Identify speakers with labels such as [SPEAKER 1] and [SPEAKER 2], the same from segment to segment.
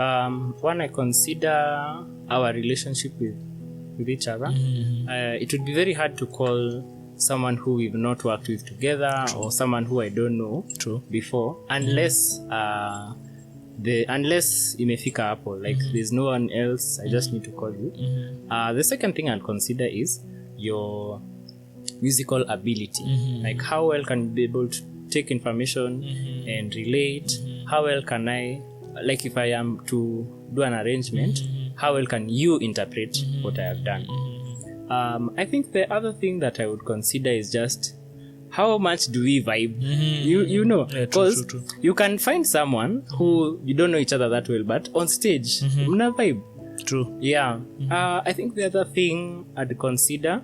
[SPEAKER 1] One, I consider our relationship with each other. It would be very hard to call someone who we've not worked with together. True. Or someone who I don't know. True. Before, unless unless imefika hapo, like there's no one else, I just need to call you. The second thing I'll consider is your musical ability. Like how well can you be able to take information and relate? How well can I, like if I am to do an arrangement, how well can you interpret what I have done? I think the other thing that I would consider is just how much do we vibe? You know, because you can find someone who you don't know each other that well, but on stage, mna vibe.
[SPEAKER 2] True.
[SPEAKER 1] Yeah. I think the other thing I'd consider,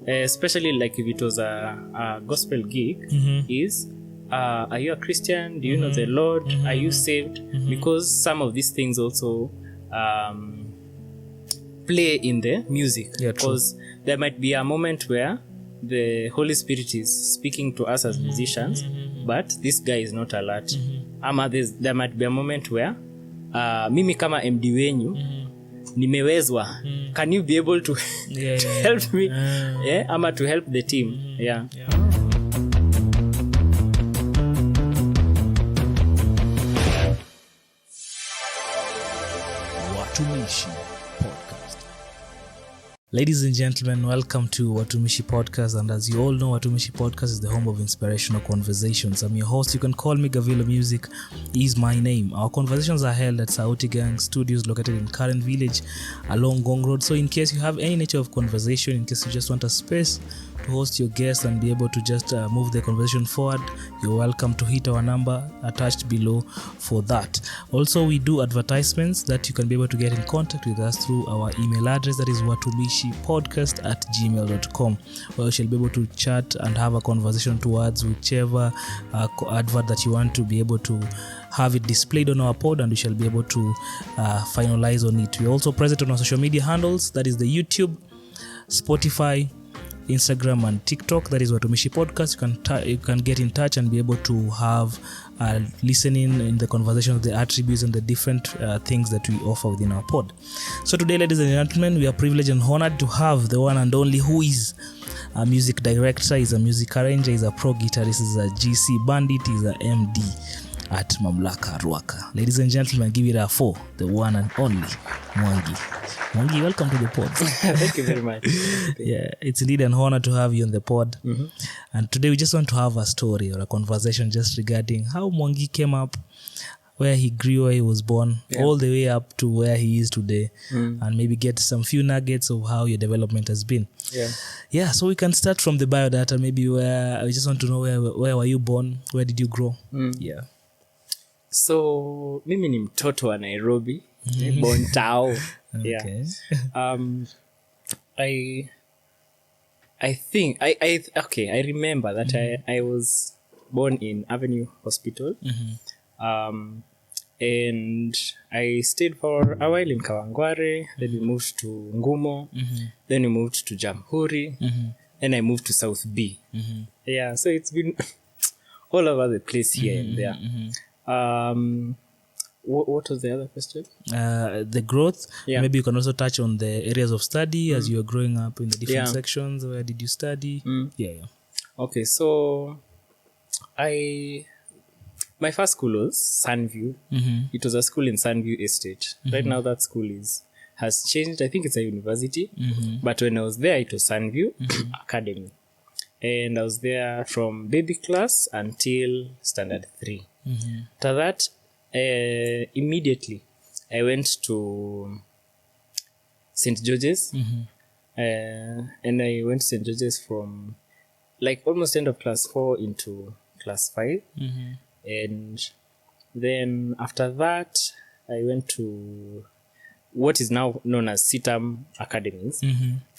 [SPEAKER 1] especially like if it was a gospel gig, is are you a Christian? Do you know the Lord? Are you saved? Because some of these things also play in the music. Because there might be a moment where the Holy Spirit is speaking to us as musicians, but this guy is not alert. Ama there might be a moment where mimi kama MD wenyu nimewezwa. Can you be able to help me? Ama to help the team?
[SPEAKER 2] Watumishi Podcast. Ladies and gentlemen, welcome to Watumishi Podcast, and as you all know, Watumishi Podcast is the home of inspirational conversations. I'm your host. You can call me Garvillo. Music is my name. Our conversations are held at Sauti Gang Studios located in Current Village along Gong Road. So in case you have any nature of conversation, in case you just want a space to host your guests and be able to just move the conversation forward, you're welcome to hit our number attached below for that. Also, we do advertisements that you can be able to get in contact with us through our email address, that is watumishipodcast@gmail.com, where you shall be able to chat and have a conversation towards whichever advert that you want to be able to have it displayed on our pod, and we shall be able to finalize on it. We're also present on our social media handles, that is the YouTube, Spotify, Instagram and TikTok, that is Watumishi Podcast. You can get in touch and be able to have listening in the conversation of the attributes and the different things that we offer within our pod. So today, ladies and gentlemen, we are privileged and honored to have the one and only, who is a music director, is a music arranger, is a pro guitarist, is a GC bandit, is a MD at Mamlaka Ruaka. Ladies and gentlemen, give it a 4, the one and only Mwangi. Mwangi, welcome to the pod.
[SPEAKER 1] Thank you very much.
[SPEAKER 2] Yeah, it's indeed an honor to have you on the pod. And today we just want to have a story or a conversation just regarding how Mwangi came up, where he grew, where he was born, all the way up to where he is today, and maybe get some few nuggets of how your development has been. Yeah, so we can start from the biodata, maybe where we just want to know where were you born, where did you grow? Yeah.
[SPEAKER 1] So mimi ni mtoto wa Nairobi, born Tao.
[SPEAKER 2] Okay.
[SPEAKER 1] I think I remember that I was born in Avenue Hospital. And I stayed for a while in Kawangware, then we moved to Ngumo, then we moved to Jamhuri, then I moved to South B. Yeah, so it's been all over the place here and there. What was the other question?
[SPEAKER 2] The growth. Maybe you can also touch on the areas of study as you were growing up in the different sections. Where did you study? Okay,
[SPEAKER 1] so my first school was Sunview. It was a school in Sunview Estate. Right now that school has changed. I think it's a university. But when I was there, it was Sunview Academy. And I was there from baby class until standard 3. After that, immediately I went to St. George's. And I went to St. George's from like almost end of class 4 into class 5. And then after that, I went to what is now known as CITAM Academies.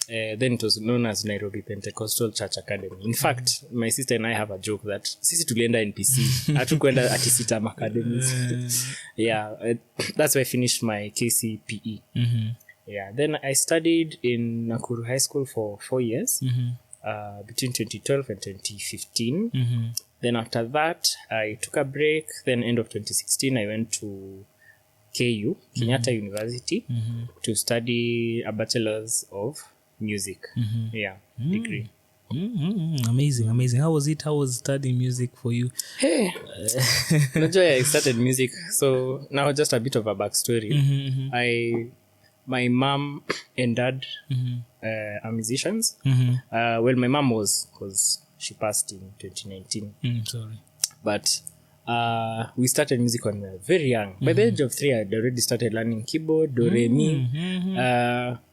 [SPEAKER 1] Then it was known as Nairobi Pentecostal Church Academy. In fact, my sister and I have a joke that sisi tulienda NPC, hatukwenda ati CITAM Academies. That's where I finished my KCPE. Then I studied in Nakuru High School for 4 years, between 2012 and 2015. Then after that, I took a break. Then end of 2016, I went to KU, Kenyatta University, to study a bachelor's of music. Degree.
[SPEAKER 2] Amazing. How was studying music for you?
[SPEAKER 1] Hey, I started music. So now just a bit of a backstory. My mom and dad are musicians. Well, my mom was, because she passed in 2019.
[SPEAKER 2] Sorry.
[SPEAKER 1] But we started music when we were very young. By the age of 3, I had already started learning keyboard, do, re, mi.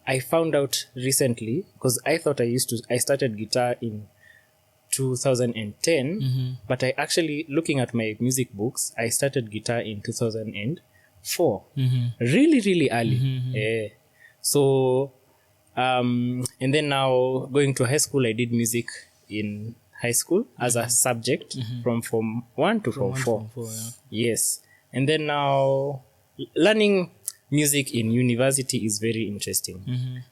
[SPEAKER 1] I found out recently, because I thought I started guitar in 2010, but I actually, looking at my music books, I started guitar in 2004. Really, really early. So, and then now going to high school, I did music in high school as a subject from Form 1 to Form 4. Yes. And then now learning music in university is very interesting,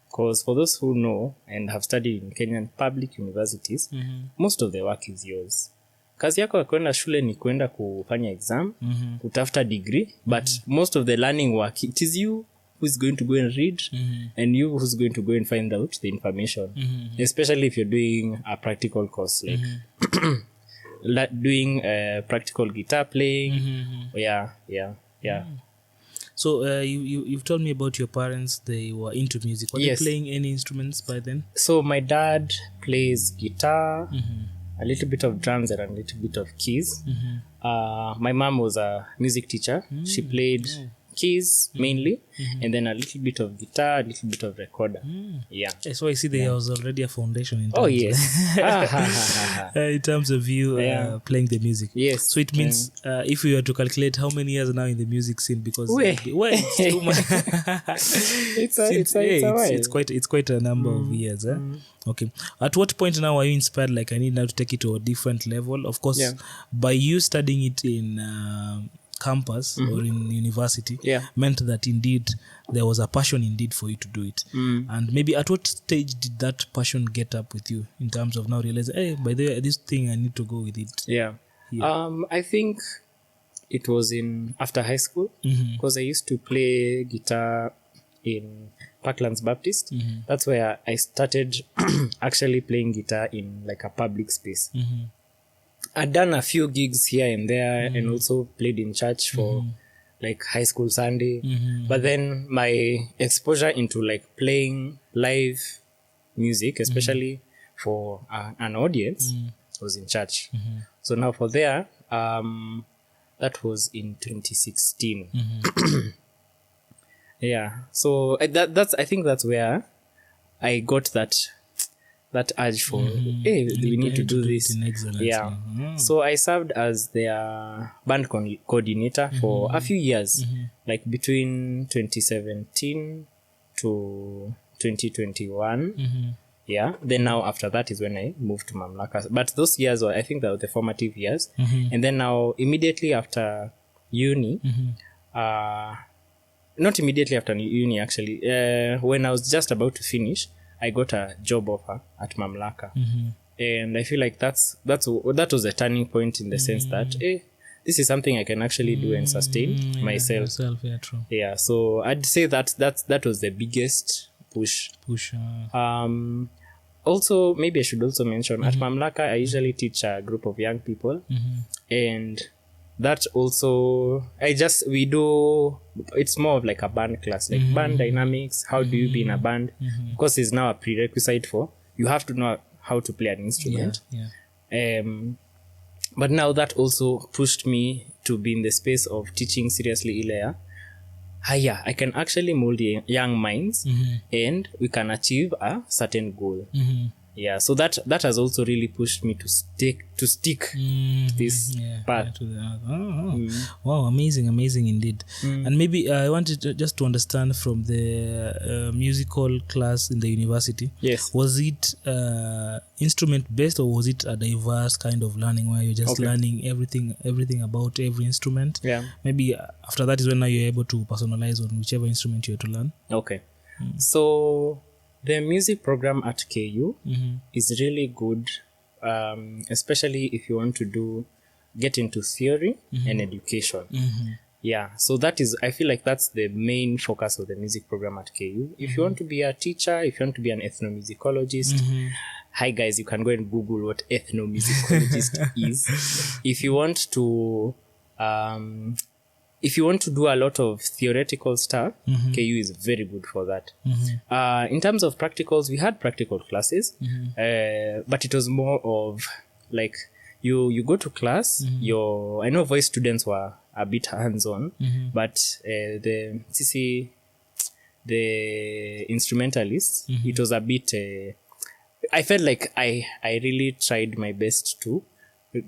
[SPEAKER 1] because for those who know and have studied in Kenyan public universities, most of the work is yours. Kazi yako ya kwenda shule ni kwenda kufanya exam, kutafuta degree, but most of the learning work, it is you who's going to go and read, and you who's going to go and find out the information, especially if you're doing a practical course, like doing practical guitar playing.
[SPEAKER 2] So you've told me about your parents. They were into music. Were they playing any instruments by then?
[SPEAKER 1] So my dad plays guitar, a little bit of drums, and a little bit of keys. My mom was a music teacher. She played keys mainly, and then a little bit of guitar, a little bit of recorder.
[SPEAKER 2] So I see there was already a foundation in terms in terms of you playing the music.
[SPEAKER 1] Yes.
[SPEAKER 2] So it means if we were to calculate how many years now in the music scene, because it's too much. It's quite a number of years. Okay. At what point now are you inspired, like, I need now to take it to a different level? Of course, by you studying it in campus or in university meant that indeed there was a passion indeed for you to do it. And maybe at what stage did that passion get up with you in terms of now realizing, hey, by the way, this thing I need to go with it?
[SPEAKER 1] I think it was in after high school, because I used to play guitar in Parklands Baptist. That's where I started actually playing guitar in like a public space. I'd done a few gigs here and there, and also played in church for like high school Sunday. But then my exposure into like playing live music, especially for an audience, was in church. So now for there, that was in 2016. So that's I think that's where I got that urge for, hey, we need to do this. So I served as their band coordinator for a few years, like between 2017 to 2021. Then now after that is when I moved to Mamlaka. But those years were, I think, they were the formative years. And then now immediately after uni, not immediately after uni actually, when I was just about to finish, I got a job offer at Mamlaka. And I feel like that was a turning point, in the sense that, hey, this is something I can actually do and sustain myself. So I'd say that was the biggest push. Also, maybe I should also mention, at Mamlaka, I usually teach a group of young people. And that also, it's more of like a band class, like band dynamics. How do you be in a band? Of course, it's now a prerequisite for, you have to know how to play an instrument. But now that also pushed me to be in the space of teaching seriously Ilea. I can actually mold young minds, and we can achieve a certain goal. So that has also really pushed me to stick this path.
[SPEAKER 2] Wow, amazing indeed. And maybe I wanted just to understand from the musical class in the university. Was it instrument based, or was it a diverse kind of learning where you're just learning everything about every instrument? Maybe after that is when now you're able to personalize on whichever instrument you're to learn.
[SPEAKER 1] So the music program at KU is really good, especially if you want to get into theory and education. Yeah, so that is, I feel like that's the main focus of the music program at KU. If you want to be a teacher, if you want to be an ethnomusicologist, hi guys, you can go and Google what ethnomusicologist is. If you want to do a lot of theoretical stuff, KU is very good for that. In terms of practicals, we had practical classes, but it was more of like you go to class, I know voice students were a bit hands-on, but the instrumentalists, it was a bit, I felt like I really tried my best to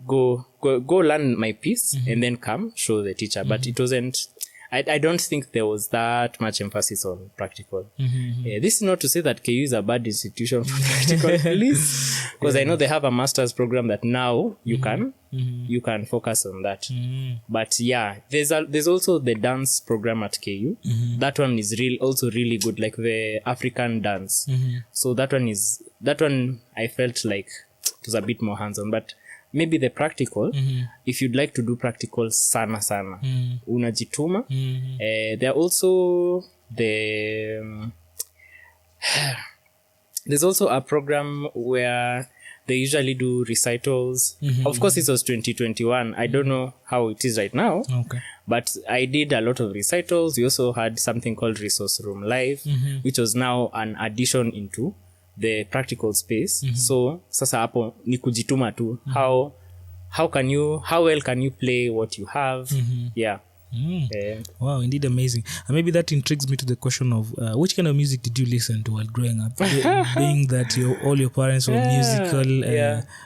[SPEAKER 1] go learn my piece and then come show the teacher, but it wasn't, I don't think there was that much emphasis on practical. This is not to say that KU is a bad institution for practical, please, because I know they have a master's program that now you can focus on that. But yeah, there's also the dance program at KU. That one is also really good, like the African dance. So that one I felt like it was a bit more hands-on, but maybe the practical, if you'd like to do practical sana unajituma. There are also there's also a program where they usually do recitals. Of course, this was 2021. I don't know how it is right now.
[SPEAKER 2] Okay.
[SPEAKER 1] But I did a lot of recitals. We also had something called Resource Room Live, which was now an addition into the practical space. So sasa hapo ni kujituma tu. How well can you play what you have? Yeah.
[SPEAKER 2] Wow, indeed amazing. And maybe that intrigues me to the question of which kind of music did you listen to while growing up? Being that all your parents were musical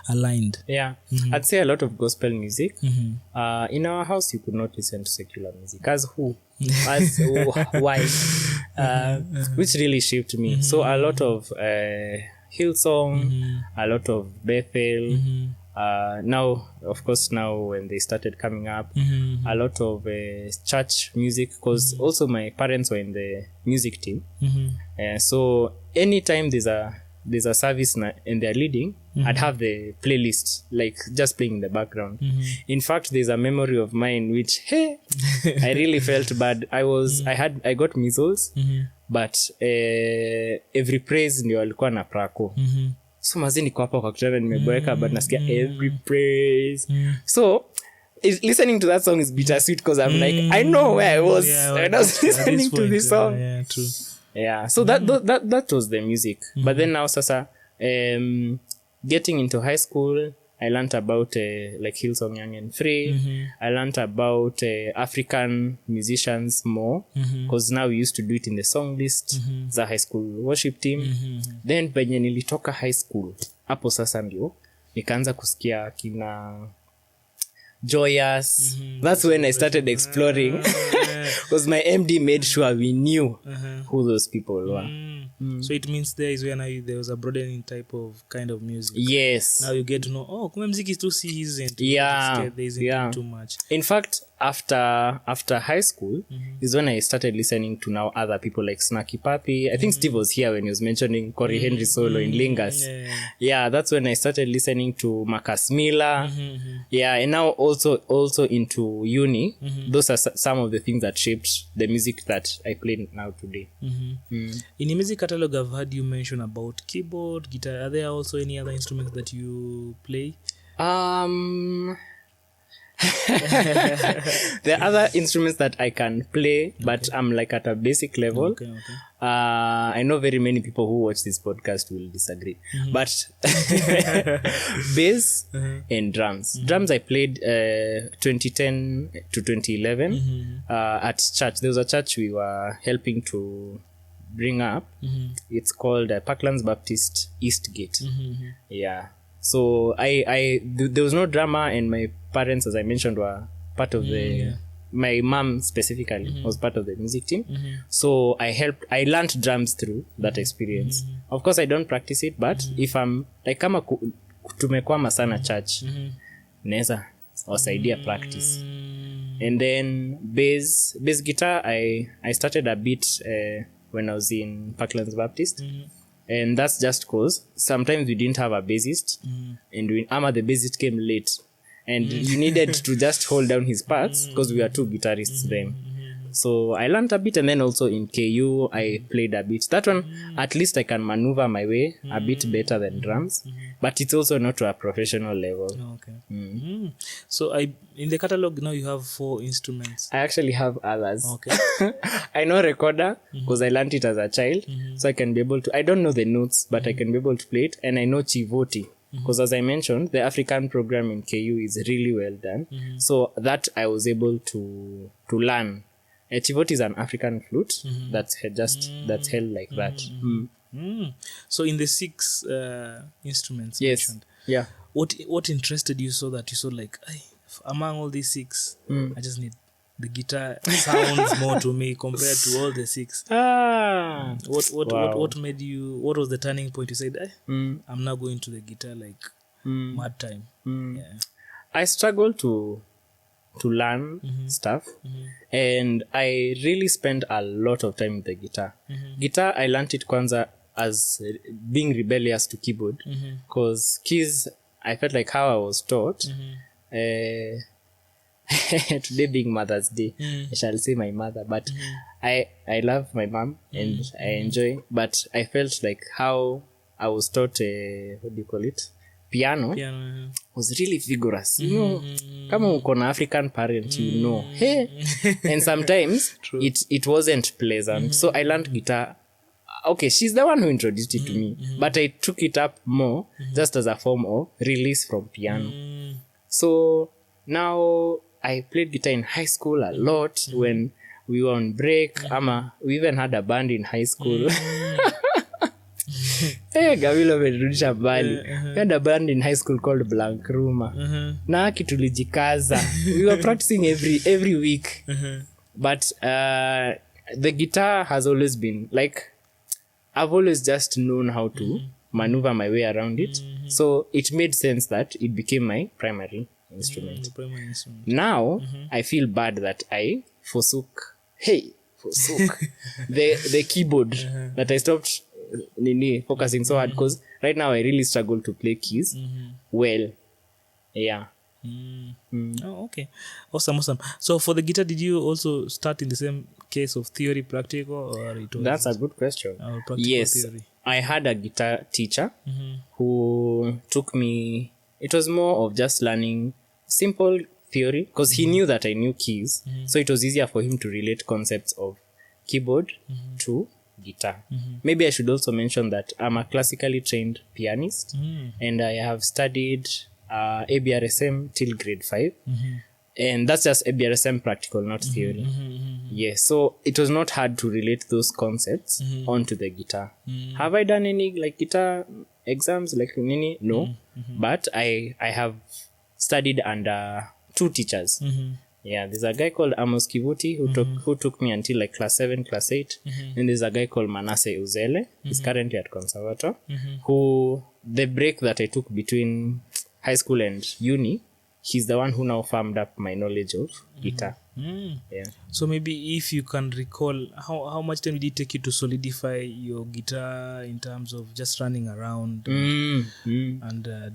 [SPEAKER 2] aligned.
[SPEAKER 1] Yeah. I'd say a lot of gospel music. In our house, you could not listen to secular music. As who? As why? Which really shaped me. So a lot of Hillsong, a lot of Bethel. Now, of course, when they started coming up, a lot of church music, because also my parents were in the music team. So anytime there's a service and they're leading, I'd have the playlist like just playing in the background. In fact, there's a memory of mine which I really felt bad. I got measles, but every praise ndio alikuwa na prako. So mazini kwa hapa kwa kitanda nimeboeka, but nasikia every praise. So listening to that song is bittersweet because I'm like, I know where I was when I was listening to this song.
[SPEAKER 2] Yeah, true.
[SPEAKER 1] Yeah, so that was the music. But then now sasa getting into high school, I learned about like Hillsong Young and Free. I learned about African musicians more because now we used to do it in the song list za high school worship team. Then penye nilitoka high school, hapo sasa ndio nikaanza kusikia kina Joyous. That's when I started exploring because my MD made sure we knew who those people were.
[SPEAKER 2] So it means there is when there was a broadening type of kind of music.
[SPEAKER 1] Yes.
[SPEAKER 2] Now you get to know, kumbe music is too seasoned.
[SPEAKER 1] Yeah.
[SPEAKER 2] There isn't too much.
[SPEAKER 1] In fact, after high school is when I started listening to now other people like Snacky Papi. I think Steve was here when he was mentioning Corey Henry solo in Lingas. Yeah, that's when I started listening to Marcus Miller. Yeah, and now also into uni. Those are some of the things that shaped the music that I play now today.
[SPEAKER 2] In the music catalog, I've heard you mention about keyboard, guitar. Are there also any other instruments that you play?
[SPEAKER 1] There are other instruments that I can play, but I'm like at a basic level.
[SPEAKER 2] Okay.
[SPEAKER 1] I know very many people who watch this podcast will disagree, but bass and drums. Drums I played 2010 to 2011 at church. There was a church we were helping to bring up. It's called Parklands Baptist Eastgate. Yeah. So there was no drama, and my parents, as I mentioned, were part of my mom specifically was part of the music team. So I learned drums through that experience. Of course, I don't practice it, but if I'm like kama tumekwama sana church, neza wasaidia practice. And then bass guitar, I started a bit when I was in Parklands Baptist. And that's just because sometimes we didn't have a bassist, and the bassist came late. and you needed to just hold down his parts because we were two guitarists then. So I learned a bit, and then also in KU I played a bit. That one, at least I can maneuver my way a bit better than drums, but it's also not to a professional level.
[SPEAKER 2] Okay. So in the catalog now you have 4 instruments.
[SPEAKER 1] I actually have others.
[SPEAKER 2] Okay.
[SPEAKER 1] I know recorder because I learned it as a child, so I can be able to. I don't know the notes, but I can be able to play it, and I know chivoti. Because as I mentioned, the African program in KU is really well done. So that I was able to learn. A chivoti is an African flute that's held like that.
[SPEAKER 2] So in the 6 instruments mentioned,
[SPEAKER 1] yeah.
[SPEAKER 2] What interested you so that you saw like, among all these 6, I just need the guitar sounds more to me compared to all the 6. What made you? What was the turning point? You said, I'm now going to the guitar like mad time. Yeah.
[SPEAKER 1] I struggled to learn stuff, and I really spent a lot of time with the guitar. Guitar, I learned it kwanza as being rebellious to keyboard, because keys, I felt like how I was taught. Today being Mother's Day, I shall say my mother, but I love my mom and I enjoy, but I felt like how I was taught, what do you call it? Piano was really vigorous. You know, kama uko na African parent, you know. Hey. And sometimes it wasn't pleasant. So I learned guitar. Okay, she's the one who introduced it to me, but I took it up more just as a form of release from piano. So now I played guitar in high school a lot when we were on break. We even had a band in high school. Hey, Garvillo amerudisha mbali. We had a band in high school called Blank Ruma. Na tulijikaza. We were practicing every week. But the guitar has always been like, I've always just known how to maneuver my way around it. So it made sense that it became my primary instrument. Now I feel bad that I forsook the keyboard, that I stopped focusing so hard, because right now I really struggle to play keys well. Yeah.
[SPEAKER 2] Oh, okay. Awesome. So for the guitar, did you also start in the same case of theory practical, or it was?
[SPEAKER 1] That's a good question.
[SPEAKER 2] Yes,
[SPEAKER 1] theory? I had a guitar teacher who took me. It was more of just learning simple theory, because he knew that I knew keys, so it was easier for him to relate concepts of keyboard to guitar. Maybe I should also mention that I'm a classically trained pianist, and I have studied ABRSM till grade 5, and that's just ABRSM practical, not theory. Yes, so it was not hard to relate those concepts onto the guitar. Have I done any like guitar exams like nini? No, but I have studied under 2 teachers. Yeah, there's a guy called Amos Kivuti who took me until like class 7, class 8. And there's a guy called Manasseh Uzele. He's currently at Conservator. Who, the break that I took between high school and uni, he's the one who now farmed up my knowledge of guitar. Yeah.
[SPEAKER 2] So maybe if you can recall, how much time did it take you to solidify your guitar in terms of just running around and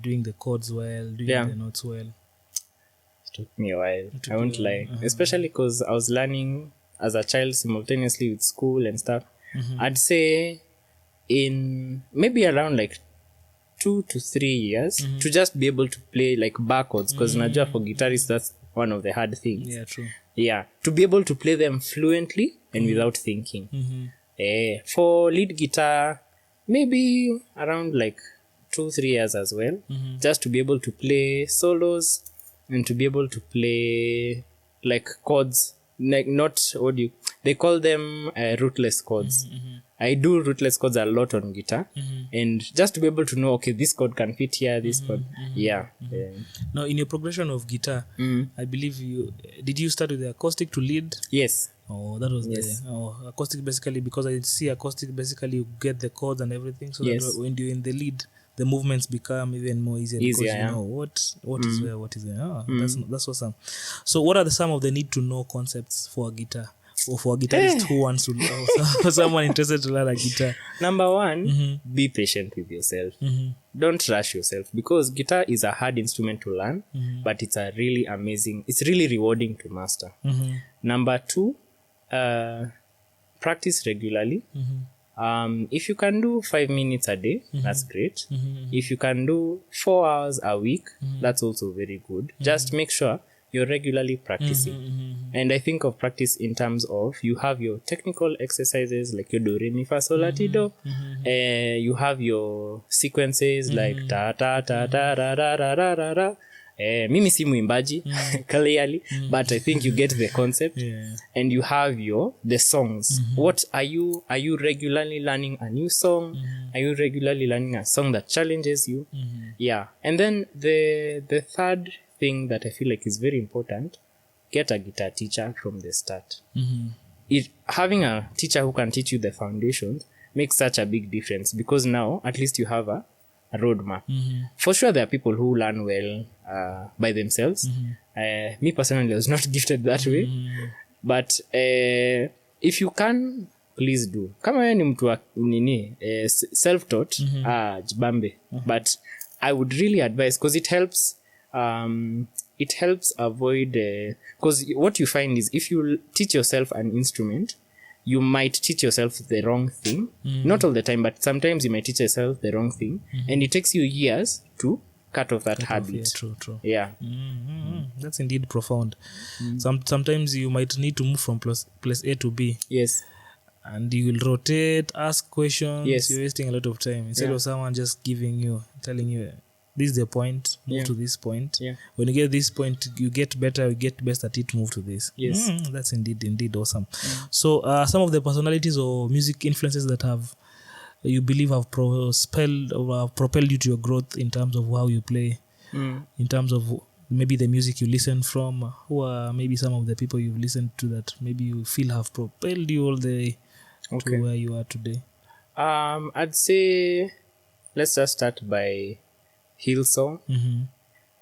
[SPEAKER 2] doing the chords well, doing the notes well?
[SPEAKER 1] It took me a while. I won't lie. Especially because I was learning as a child simultaneously with school and stuff. I'd say in maybe around like 2 to 3 years to just be able to play like bar chords, because najua for guitarists that's one of the hard things.
[SPEAKER 2] Yeah, true.
[SPEAKER 1] Yeah, to be able to play them fluently and without thinking. For lead guitar, maybe around like 2-3 years as well, just to be able to play solos and to be able to play like chords, like not they call them rootless chords. I do rootless chords a lot on guitar, and just to be able to know, okay, this chord can fit here, this chord.
[SPEAKER 2] Now, in your progression of guitar, I believe did you start with the acoustic to lead?
[SPEAKER 1] Yes.
[SPEAKER 2] Oh, that was acoustic basically, because I see acoustic basically you get the chords and everything, so that when you're in the lead, the movements become even more easier because you know what is where, what is there. That's awesome. So what are some of the need to know concepts for a guitar? for a guitarist who wants to for someone interested to learn a guitar?
[SPEAKER 1] Number one, be patient with yourself. Don't rush yourself, because guitar is a hard instrument to learn, but it's it's really rewarding to master. Number two, practice regularly. If you can do 5 minutes a day, that's great. If you can do 4 hours a week, that's also very good. Just make sure you're regularly practicing. And I think of practice in terms of, you have your technical exercises like your do, re, mi, fa, sol, la, ti, do. You have your sequences like ta, ta, ta, ta, ra, ra, ra, ra, ra, ra. Mimi si muimbaji clearly, but I think you get the concept. And you have the songs. What are you regularly learning a new song? Are you regularly learning a song that challenges you? And then the third thing that I feel like is very important, get a guitar teacher from the start. Having a teacher who can teach you the foundations makes such a big difference, because now at least you have a roadmap. For sure, there are people who learn well by themselves. Me personally, I was not gifted that way. But if you can, please do. Kama wewe ni mtu wa self-taught, jibambe. But I would really advise, because it helps avoid, because what you find is, if you teach yourself an instrument, you might teach yourself the wrong thing. Not all the time, but sometimes you might teach yourself the wrong thing, and it takes you years to cut off that habit.
[SPEAKER 2] True. That's indeed profound. Sometimes you might need to move from place A to B.
[SPEAKER 1] Yes.
[SPEAKER 2] And you will rotate, ask questions.
[SPEAKER 1] Yes. You're
[SPEAKER 2] wasting a lot of time instead of someone just telling you, this is the point, move to this point. When you get this point, you get better, you get best at it, move to this.
[SPEAKER 1] Yes.
[SPEAKER 2] That's indeed awesome. So some of the personalities or music influences that you believe have propelled you to your growth in terms of how you play, in terms of maybe the music you listen from, who are maybe some of the people you've listened to that maybe you feel have propelled you all the way to where you are today?
[SPEAKER 1] I'd say, let's just start by Hillsong.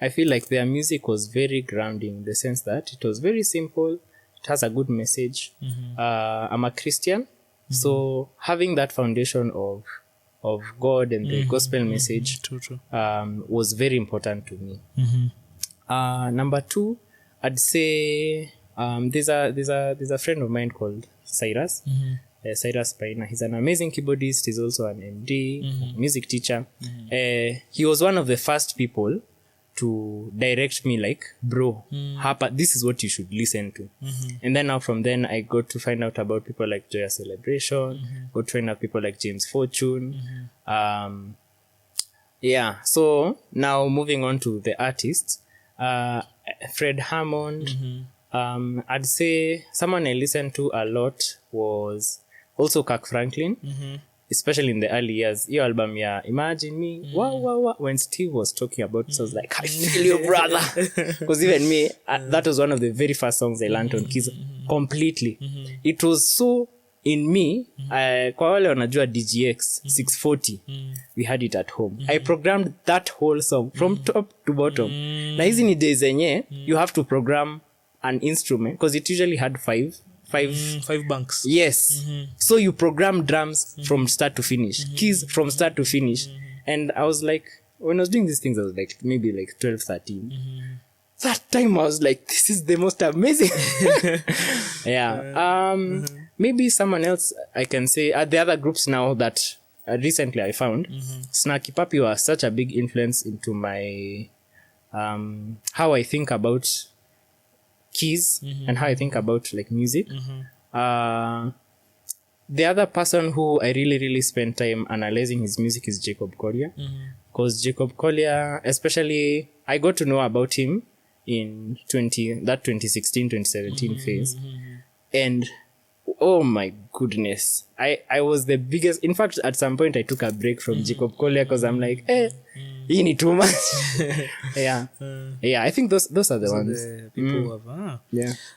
[SPEAKER 1] I feel like their music was very grounding, in the sense that it was very simple, it has a good message. I'm a Christian, so having that foundation of God and the gospel message was very important to me. Number two, I'd say there's a friend of mine called Cyrus. Cyrus Paina. He's an amazing keyboardist. He's also an MD, music teacher. He was one of the first people to direct me, like, bro, this is what you should listen to. And then now from then, I got to find out about people like Joya Celebration, got to find out people like James Fortune. So now moving on to the artists, Fred Hammond. I'd say someone I listened to a lot was also Kirk Franklin, especially in the early years. Your album, Imagine Me, wow. When Steve was talking about it, I was like, I feel you, brother. Because even me, that was one of the very first songs I learned on keys completely. It was so in me. Kwa wale wanajua DGX 640, we had it at home. I programmed that whole song from top to bottom. Na hizi ni days zenye you have to program an instrument, because it usually had five
[SPEAKER 2] banks.
[SPEAKER 1] Yes. So you program drums from start to finish, keys from start to finish. And I was like, when I was doing these things, I was like maybe like 12, 13. That time I was like, this is the most amazing. Maybe someone else I can say, the other groups now that recently I found, Snarky Puppy was such a big influence into my how I think about keys and how I think about like music. The other person who I really spent time analyzing his music is Jacob Collier, because Jacob Collier, especially, I got to know about him in 2016-2017 phase, and oh my goodness, I was the biggest. In fact, at some point I took a break from Jacob Collier, because I'm like, you need too much. I think those are the ones.
[SPEAKER 2] The people who have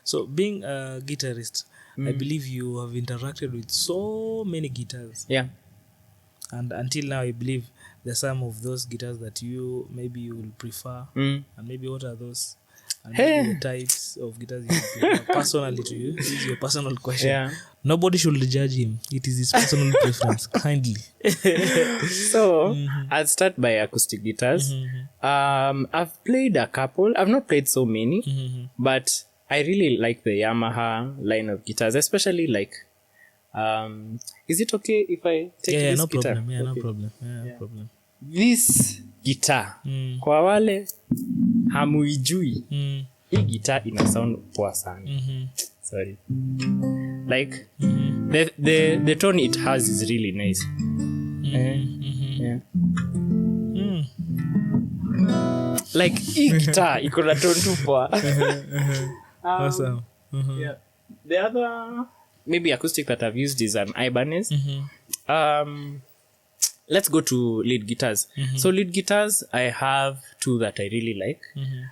[SPEAKER 2] So being a guitarist, I believe you have interacted with so many guitars. And until now, I believe there's some of those guitars that you will prefer. And maybe what are those? And maybe the types of guitars you play. Personally to you, this is your personal question.
[SPEAKER 1] Yeah.
[SPEAKER 2] Nobody should judge him. It is his personal preference. Kindly.
[SPEAKER 1] So I'll start by acoustic guitars. I've played a couple. I've not played so many, but I really like the Yamaha line of guitars, especially like. Is it okay if I take this
[SPEAKER 2] no
[SPEAKER 1] guitar?
[SPEAKER 2] problem. Yeah,
[SPEAKER 1] okay.
[SPEAKER 2] no problem. Yeah, no problem.
[SPEAKER 1] This guitar, kwa wale hamuijui, hii guitar ina sound poa sana. Sorry. Like the tone it has is really nice. Yeah. Like hii guitar iko na tone tu poa.
[SPEAKER 2] Awesome.
[SPEAKER 1] Yeah. The other maybe acoustic that I've used is an Ibanez. Let's go to lead guitars. So lead guitars, I have two that I really like.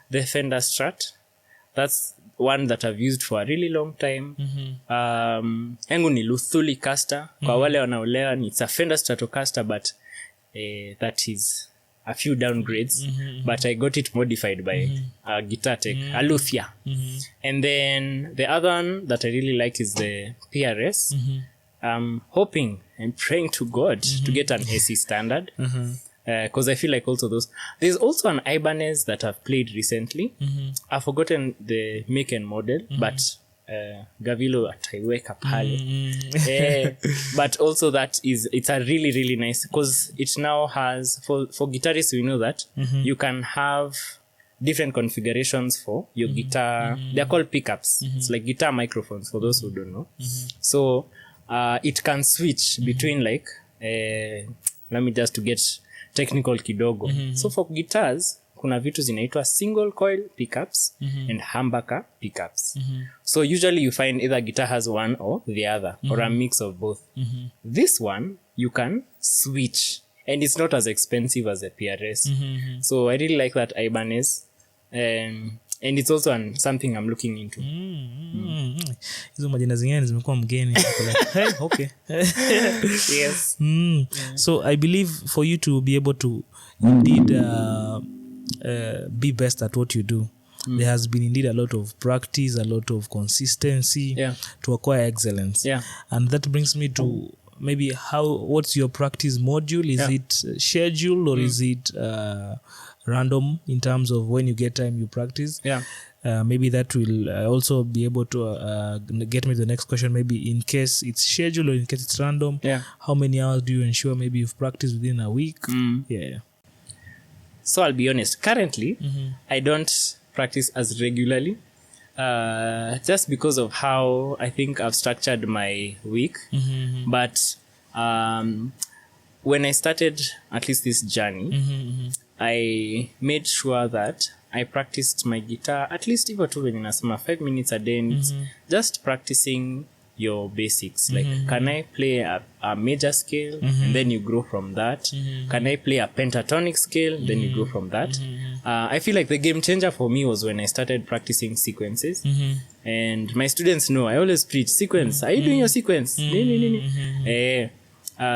[SPEAKER 1] The Fender Strat. That's one that I've used for a really long time. Yangu ni Luthuli Caster. Kwa wale wanaolewa, it's a Fender Stratocaster, but that is a few downgrades. But I got it modified by a guitar tech, a luthier. And then the other one that I really like is the PRS. I'm hoping and praying to God to get an AC standard. Because I feel like also those. There's also an Ibanez that I've played recently. I've forgotten the make and model, but Garvillo ataiweka pale. But also it's a really, really nice, because it now has, for guitarists, we know that you can have different configurations for your guitar. They're called pickups. It's like guitar microphones for those who don't know. So it can switch between like, let me just to get technical kidogo. So for guitars, kuna vitu zinaitwa single coil pickups and humbucker pickups. So usually you find either guitar has one or the other, or a mix of both. This one, you can switch, and it's not as expensive as a PRS. So I really like that Ibanez. And it's also something I'm looking into.
[SPEAKER 2] Hizo majina zingine zimekuwa mgeni. Hey, okay.
[SPEAKER 1] Yes.
[SPEAKER 2] So I believe for you to be able to indeed be best at what you do, there has been indeed a lot of practice, a lot of consistency to acquire excellence. And that brings me to maybe what's your practice module? Is it scheduled, or is it random in terms of when you get time you practice? Maybe that will also be able to get me to the next question. Maybe in case it's scheduled or in case it's random, how many hours do you ensure maybe you've practiced within a week?
[SPEAKER 1] So I'll be honest, currently I don't practice as regularly, just because of how I think I've structured my week. But when I started at least this journey, I made sure that I practiced my guitar at least even tu venye nasema 5 minutes a day, and it's just practicing your basics. Like, can I play a major scale, and then you grow from that? Can I play a pentatonic scale, then you grow from that? I feel like the game changer for me was when I started practicing sequences. And my students know I always preach sequence. Are you doing your sequence?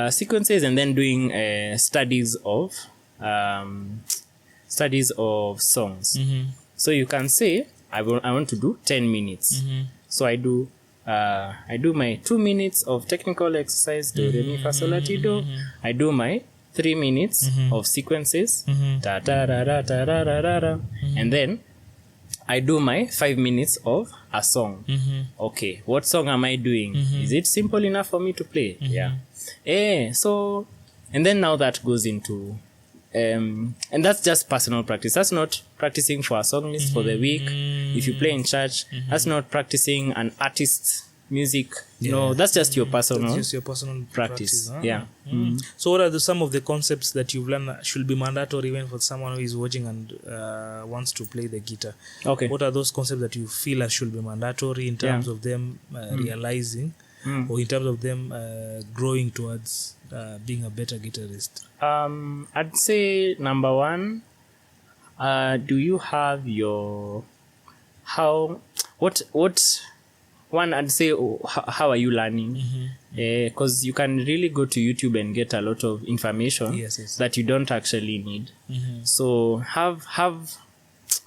[SPEAKER 1] Sequences, and then doing studies of songs. So you can say I want to do 10 minutes. So I do my 2 minutes of technical exercise, do re mi fa sol la ti do. I do my 3 minutes of sequences, ta ta ra ra ta ra ra ra ra, and then I do my 5 minutes of a song. Okay, what song am I doing? Is it simple enough for me to play? So, and then now that goes into and that's just personal practice. That's not practicing for a song list for the week. If you play in church, that's not practicing an artist's music. No, that's just your personal, practice. So what are some of the concepts that you've learned should be mandatory even for someone who is watching and wants to play the guitar? Okay. What are those concepts that you feel should be mandatory in terms of them realizing, or in terms of them growing towards being a better guitarist? I'd say number one, do you have your I'd say how are you learning? Because you can really go to YouTube and get a lot of information that you don't actually need. So have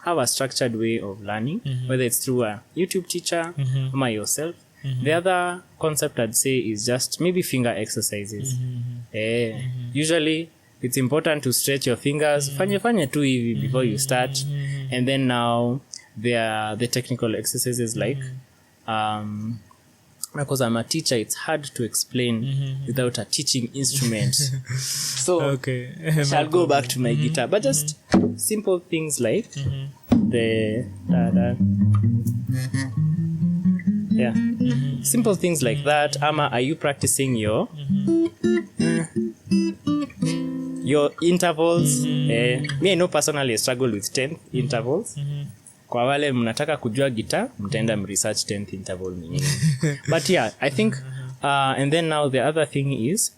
[SPEAKER 1] have a structured way of learning, whether it's through a YouTube teacher or yourself. The other concept I'd say is just maybe finger exercises. Usually it's important to stretch your fingers. Fanye tu hivi before you start. And then now there are the technical exercises like because I'm a teacher, it's hard to explain without a teaching instrument. So I shall go back to my guitar. But just simple things like the simple things like that. Ama, are you practicing your intervals? Me, I know personally I struggle with 10th intervals. Kwa wale mnataka kujua guitar, mtaenda research 10th interval meaning. But yeah, I think and then now the other thing is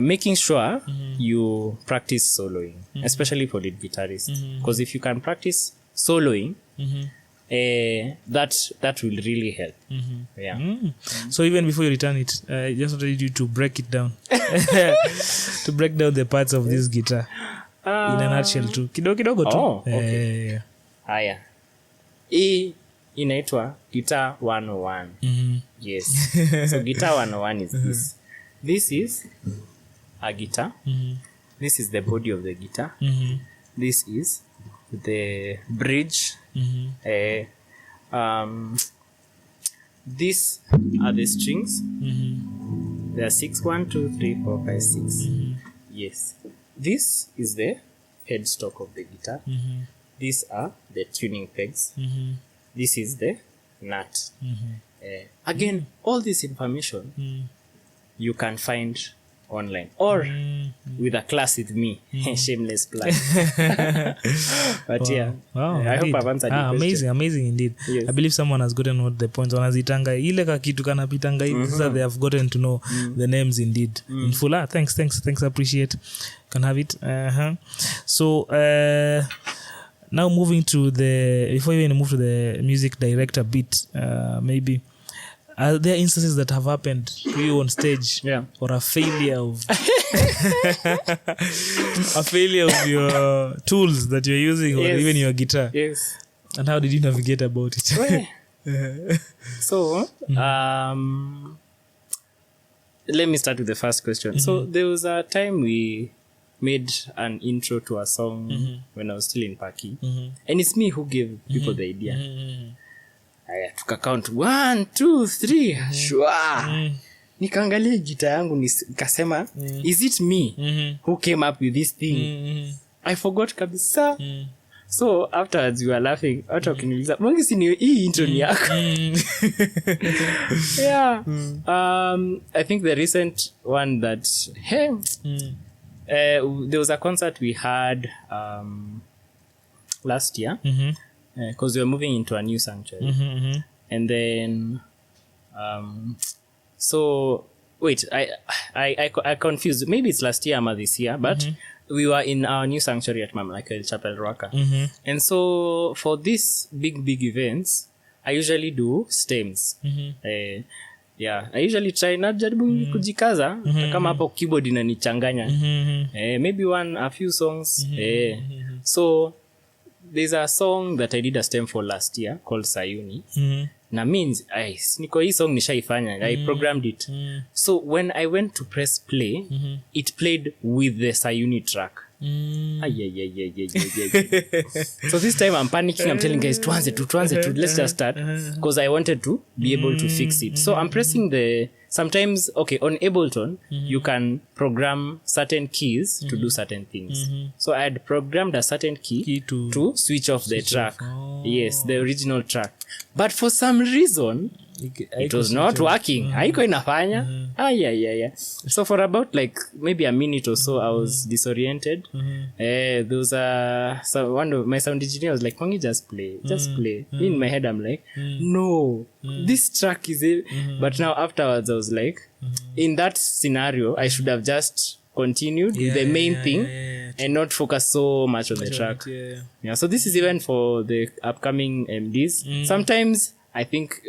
[SPEAKER 1] making sure you practice soloing, especially for lead guitarists, because if you can practice soloing, that will really help.
[SPEAKER 2] So even before you return it, I just wanted you to break it down. To break down the parts of this guitar in a nutshell too. Kidogo tu.
[SPEAKER 1] Okay. Haya. Hii inaitwa Guitar 101. Yes. So Guitar 101 is this. This is a guitar. This is the body of the guitar. This is the bridge. These are the strings. There are 6, 1, 2, 3, 4, 5, 6. Yes. This is the headstock of the guitar. These are the tuning pegs. This is the nut. Again, all this information you can find online or with a class with me. Shameless plug. But I hope I've answered your question.
[SPEAKER 2] Amazing indeed.
[SPEAKER 1] Yes.
[SPEAKER 2] I believe someone has gotten what the points wanazitanga ile ka kitu kanapitanga hivi sasa they have gotten to know the names indeed in full. Thanks appreciate, can have it. So now moving to before you even move to the music director bit, maybe are there instances that have happened to you on stage or a failure of your tools that you're using or even your guitar?
[SPEAKER 1] Yes.
[SPEAKER 2] And how did you navigate about it?
[SPEAKER 1] So, let me start with the first question. So there was a time we made an intro to a song when I was still in Paki. And it's me who gave people the idea. I took count 1, 2, 3. Shua. Nikaangalia guitar yangu nikasema, is it me who came up with this thing? I forgot kabisa. So afterwards we were laughing. Hata ukiniuliza, Mwangis ni hii intro ni yako? I think the recent one that there was a concert we had last year because we were moving into a new sanctuary. And then so wait, I confused, maybe it's last year or this year, but we were in our new sanctuary at Mamlaka Chapel Rwaka. And so for these big events I usually do stems. I usually try not jaribu kujikaza kama hapo keyboard inanichanganya. Maybe a few songs. So there's a song that I did a stem for last year called Sayuni. Na means niko hii song nishaifanya. I programmed it. So when I went to press play, it played with the Sayuni track. So this time I'm panicking. I'm telling guys, tuanze, let's just start, because I wanted to be able to fix it. So I'm pressing sometimes, on Ableton, you can program certain keys to do certain things. So I had programmed a certain key to switch off the track. Yes, the original track. But for some reason, it was not working. Haiko inafanya. So for about maybe a minute or so, I was disoriented. There was one of my sound engineer was like, Mwangi, just play. In my head, I'm like, no, this track is it. But now afterwards, I was like, in that scenario, I should have just continued with the main thing and not focus so much on the track. So this is even for the upcoming MDs. Sometimes I think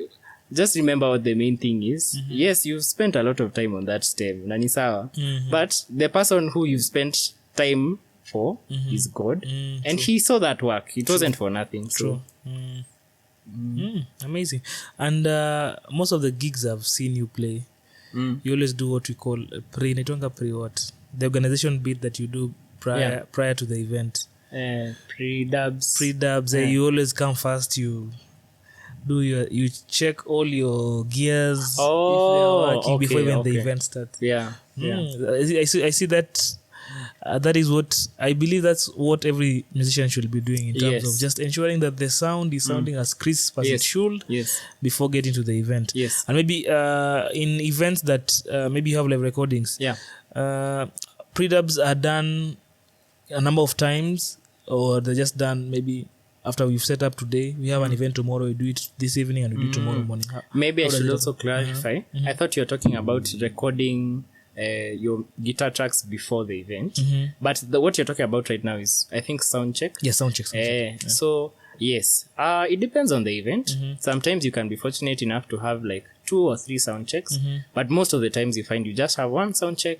[SPEAKER 1] just remember what the main thing is. Yes, you've spent a lot of time on that stem, nani sawa. But the person who you've spent time for is God. And he saw that work. It wasn't for nothing.
[SPEAKER 2] True. Amazing. And most of the gigs I've seen you play, you always do what we call what? The organization bit that you do prior to the event.
[SPEAKER 1] Predubs.
[SPEAKER 2] You always come first, you check all your gears if they are working before even the event starts. I see that. That is what I believe. That's what every musician should be doing in terms of just ensuring that the sound is sounding as crisp as it should before getting to the event. And maybe in events that maybe you have live recordings, Predubs are done a number of times, or they're just done maybe after we've set up today. We have an event tomorrow, we do it this evening, and we do it tomorrow morning.
[SPEAKER 1] Maybe I should also clarify. I thought you were talking about recording your guitar tracks before the event, but what you're talking about right now is, I think, sound check.
[SPEAKER 2] Sound check.
[SPEAKER 1] So yes, it depends on the event. Sometimes you can be fortunate enough to have like 2 or 3 sound checks, but most of the times you find you just have 1 sound check.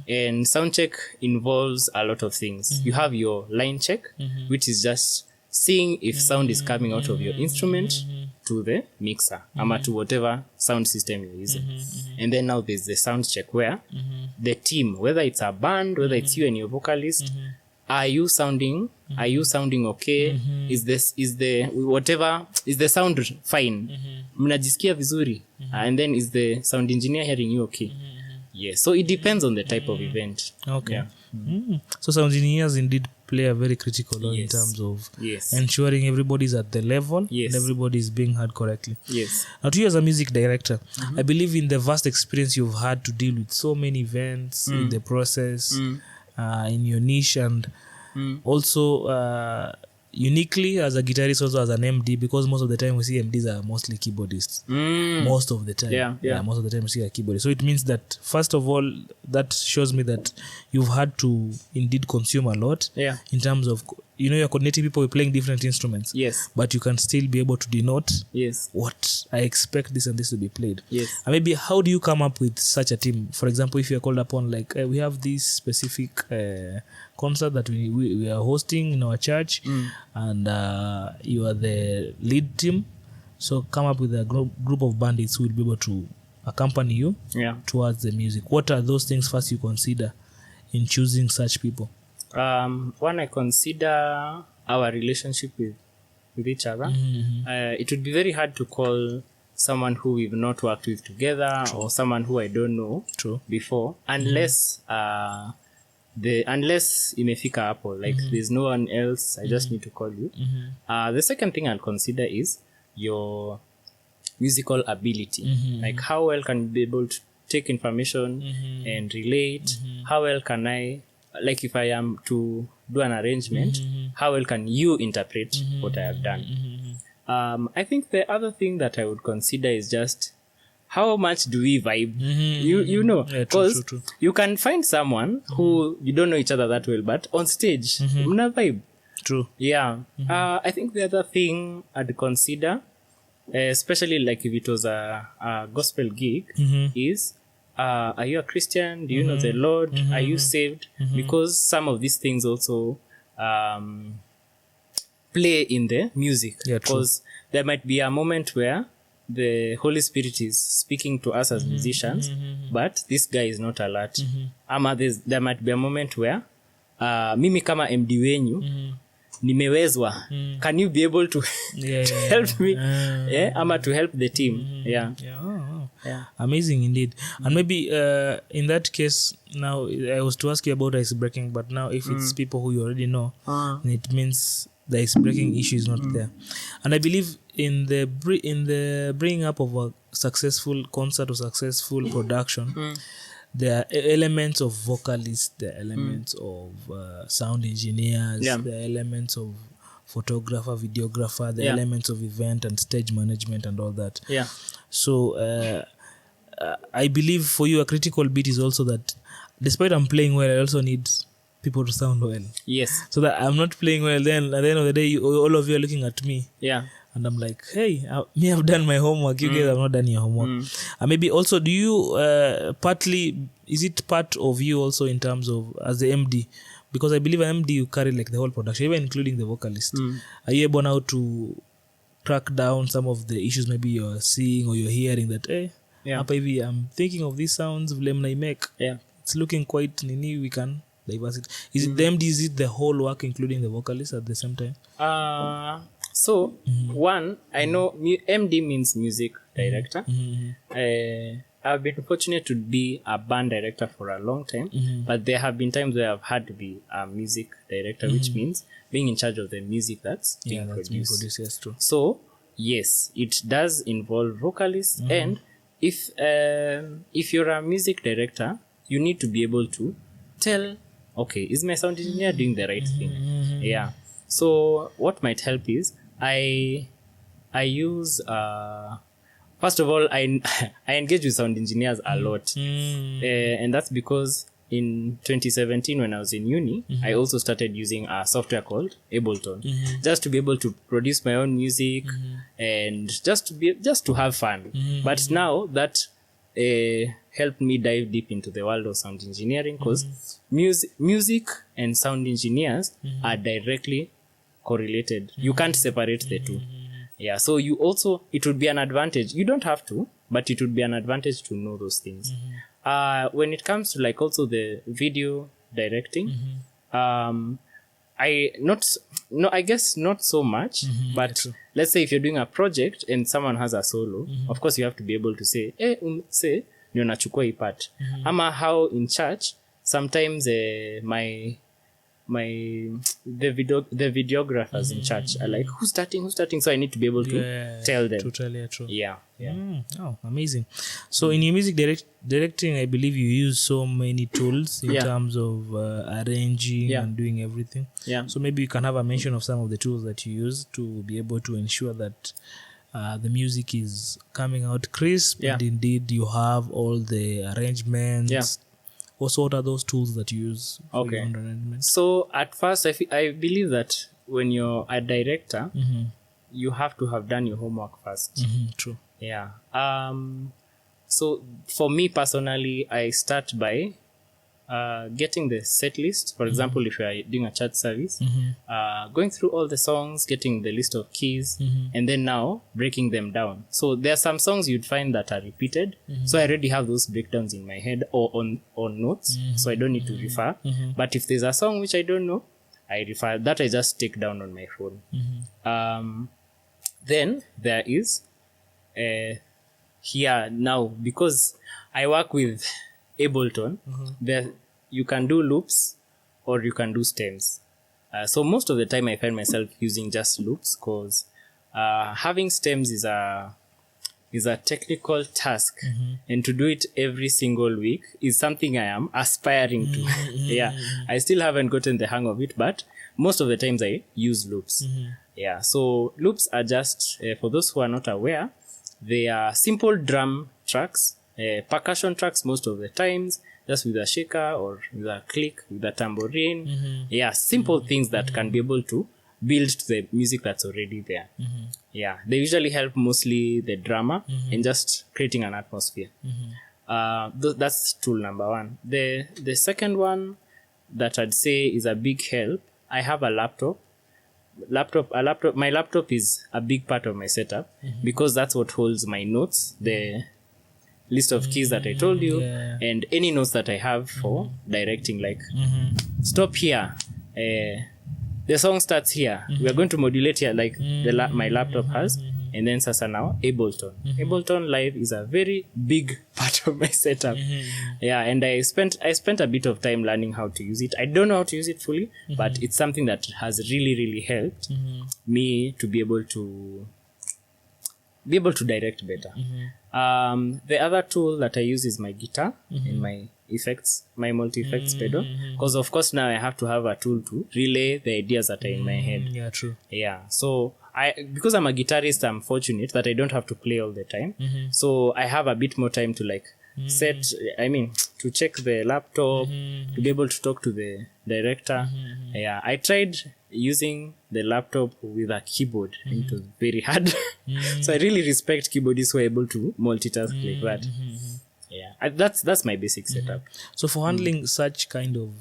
[SPEAKER 1] And sound check involves a lot of things. You have your line check, which is just seeing if sound is coming out of your instrument to the mixer, or to whatever sound system you're using. And then now there's the sound check where the team, whether it's a band, whether it's you and your vocalist, are you sounding okay? Is the sound fine? Mnajisikia vizuri? And then is the sound engineer hearing you okay? Yes. So it depends on the type of event.
[SPEAKER 2] Okay. So sound engineers indeed play a very critical role in terms of ensuring everybody's at the level and everybody's being heard correctly. Now, to you as a music director, I believe in the vast experience you've had to deal with so many events in the process, in your niche, and also uniquely as a guitarist, also as an MD, because most of the time we see MDs are mostly keyboardists. Most of the time. Most of the time we see a keyboardist. So it means that, first of all, that shows me that you've had to indeed consume a lot in terms of, you're coordinating people playing different instruments. But you can still be able to denote what I expect this and this to be played. And maybe how do you come up with such a team? For example, if you're called upon, like, we have this specific concert that we are hosting in our church, and you are the lead team, so come up with a group of bandits who will be able to accompany you towards the music. What are those things first you consider in choosing such people?
[SPEAKER 1] One, I consider our relationship with each other. It would be very hard to call someone who we've not worked with together, or someone who I don't know before, unless imefika hapo, like there's no one else, I just need to call you. The second thing I'll consider is your musical ability. Like, how well can you be able to take information and relate? How well can I, like, if I am to do an arrangement, how well can you interpret what I have done? I think the other thing that I would consider is just how much do we vibe? Because you can find someone who you don't know each other that well, but on stage, mna vibe. I think the other thing I'd consider, especially like if it was a gospel gig, is, are you a Christian? Do you know the Lord? Are you saved? Because some of these things also play in the music. Because there might be a moment where the Holy Spirit is speaking to us as musicians, but this guy is not alert. Ama there might be a moment where mimi kama MD wenyu nimewezwa. Can you be able to help me? Ama to help the team?
[SPEAKER 2] Amazing indeed. And maybe in that case, now I was to ask you about ice breaking, but now if it's people who you already know, it means the ice breaking issue is not there. And I believe in the bringing up of a successful concert or successful production, there are elements of vocalists, there are elements of sound engineers, there are elements of photographer, videographer, the elements of event and stage management and all that. So I believe for you a critical bit is also that despite I'm playing well, I also need people to sound well. So that I'm not playing well, then at the end of the day, all of you are looking at me. And I'm like, hey, me have done my homework. You guys have not done your homework. And maybe also, do you partly, is it part of you also in terms of, as the MD, because I believe MD you carry like the whole production, even including the vocalist. Are you able now to track down some of the issues maybe you're seeing or you're hearing that hapa hivi I'm thinking of these sounds vile mnaimake, it's looking quite nini, we can diverse it. Is it the MD, is it the whole work including the vocalist at the same time?
[SPEAKER 1] So one, I know MD means music director. I've been fortunate to be a band director for a long time, but there have been times where I've had to be a music director, which means being in charge of the music that's being produced.
[SPEAKER 2] Yes, true.
[SPEAKER 1] So yes, it does involve vocalists, and if you're a music director, you need to be able to tell, okay, is my sound engineer doing the right thing? Yeah. So what might help is I use first of all, I engage with sound engineers a lot, and that's because in 2017 when I was in uni, I also started using a software called Ableton, just to be able to produce my own music and just to have fun. But now that helped me dive deep into the world of sound engineering, because music and sound engineers are directly correlated. You can't separate the two. Yeah, so you also, it would be an advantage. You don't have to, but it would be an advantage to know those things. When it comes to like also the video directing, I guess not so much, but let's say if you're doing a project and someone has a solo, of course you have to be able to say, say, ndio nachukua hii part. Ama how in church, sometimes the videographers in church are like, who's starting, so I need to be able to tell them.
[SPEAKER 2] Totally true.
[SPEAKER 1] Yeah.
[SPEAKER 2] Oh, amazing. So in your music directing, I believe you use so many tools in terms of arranging and doing everything. So maybe you can have a mention of some of the tools that you use to be able to ensure that the music is coming out crisp, and indeed you have all the arrangements. Also, what are those tools that you use for your own arrangement? So
[SPEAKER 1] at first, I believe that when you're a director, you have to have done your homework first.
[SPEAKER 2] True.
[SPEAKER 1] Yeah. So for me personally, I start by getting the set list. For example, if you are doing a church service, going through all the songs, getting the list of keys, and then now breaking them down. So there are some songs you'd find that are repeated. So I already have those breakdowns in my head or on notes, so I don't need to refer. But if there's a song which I don't know, I refer. That I just take down on my phone. Then there is here now, because I work with Ableton, there you can do loops or you can do stems. So most of the time I find myself using just loops, because having stems is a technical task, and to do it every single week is something I am aspiring to. I still haven't gotten the hang of it, but most of the times I use loops. So loops are just, for those who are not aware, they are simple drum tracks, percussion tracks most of the times, just with a shaker or with a click, with a tambourine. Simple things that can be able to build to the music that's already there. They usually help mostly the drummer in just creating an atmosphere. That's tool number one. The second one that I'd say is a big help, I have a laptop. My laptop is a big part of my setup, because that's what holds my notes, the list of keys that I told you, and any notes that I have for directing, like stop here, the song starts here, we are going to modulate here, like my laptop has. And then sasa now Ableton. Ableton Live is a very big part of my setup. And I spent a bit of time learning how to use it. I don't know how to use it fully, but it's something that has really, really helped me to be able to direct better. The other tool that I use is my guitar and my effects, my multi-effects pedal, because of course now I have to have a tool to relay the ideas that are in my head. So because I'm a guitarist, I'm fortunate that I don't have to play all the time. So I have a bit more time to to check the laptop, to be able to talk to the director. I tried using the laptop with a keyboard. It was very hard. So I really respect keyboardists who are able to multitask like that. That's my basic setup.
[SPEAKER 2] So for handling such kind of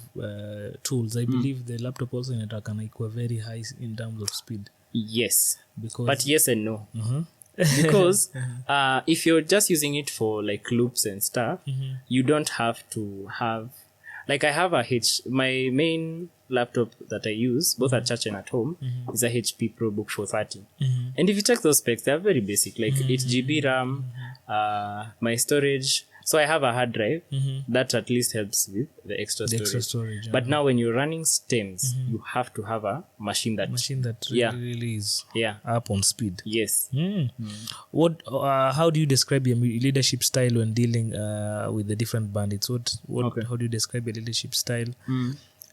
[SPEAKER 2] tools, I believe the laptop also can equal very high in terms of speed.
[SPEAKER 1] Yes,
[SPEAKER 2] Because
[SPEAKER 1] but yes and no. Because if you're just using it for like loops and stuff, you don't have to have, like, I have my main laptop that I use both at church and at home is a HP ProBook 430. And if you check those specs, they're very basic, like 8 GB RAM, my storage. So I have a hard drive that at least helps with the extra storage. But now when you're running stems, you have to have a machine that
[SPEAKER 2] really is up on speed.
[SPEAKER 1] Yes.
[SPEAKER 2] What? How do you describe your leadership style when dealing with the different bandits? How do you describe your leadership style?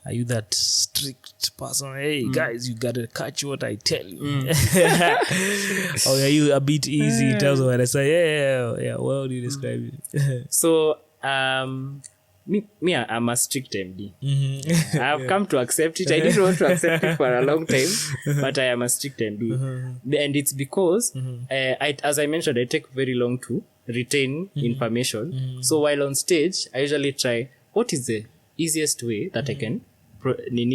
[SPEAKER 2] Are you that strict person? Hey, guys, you gotta catch what I tell you. Or are you a bit easy in terms of what I say? Yeah. Well, how do you describe it?
[SPEAKER 1] So, me, I'm a strict MD. I've come to accept it. I didn't want to accept it for a long time, but I am a strict MD. And it's because, as I mentioned, I take very long to retain information. So while on stage, I usually try, what is the easiest way that I can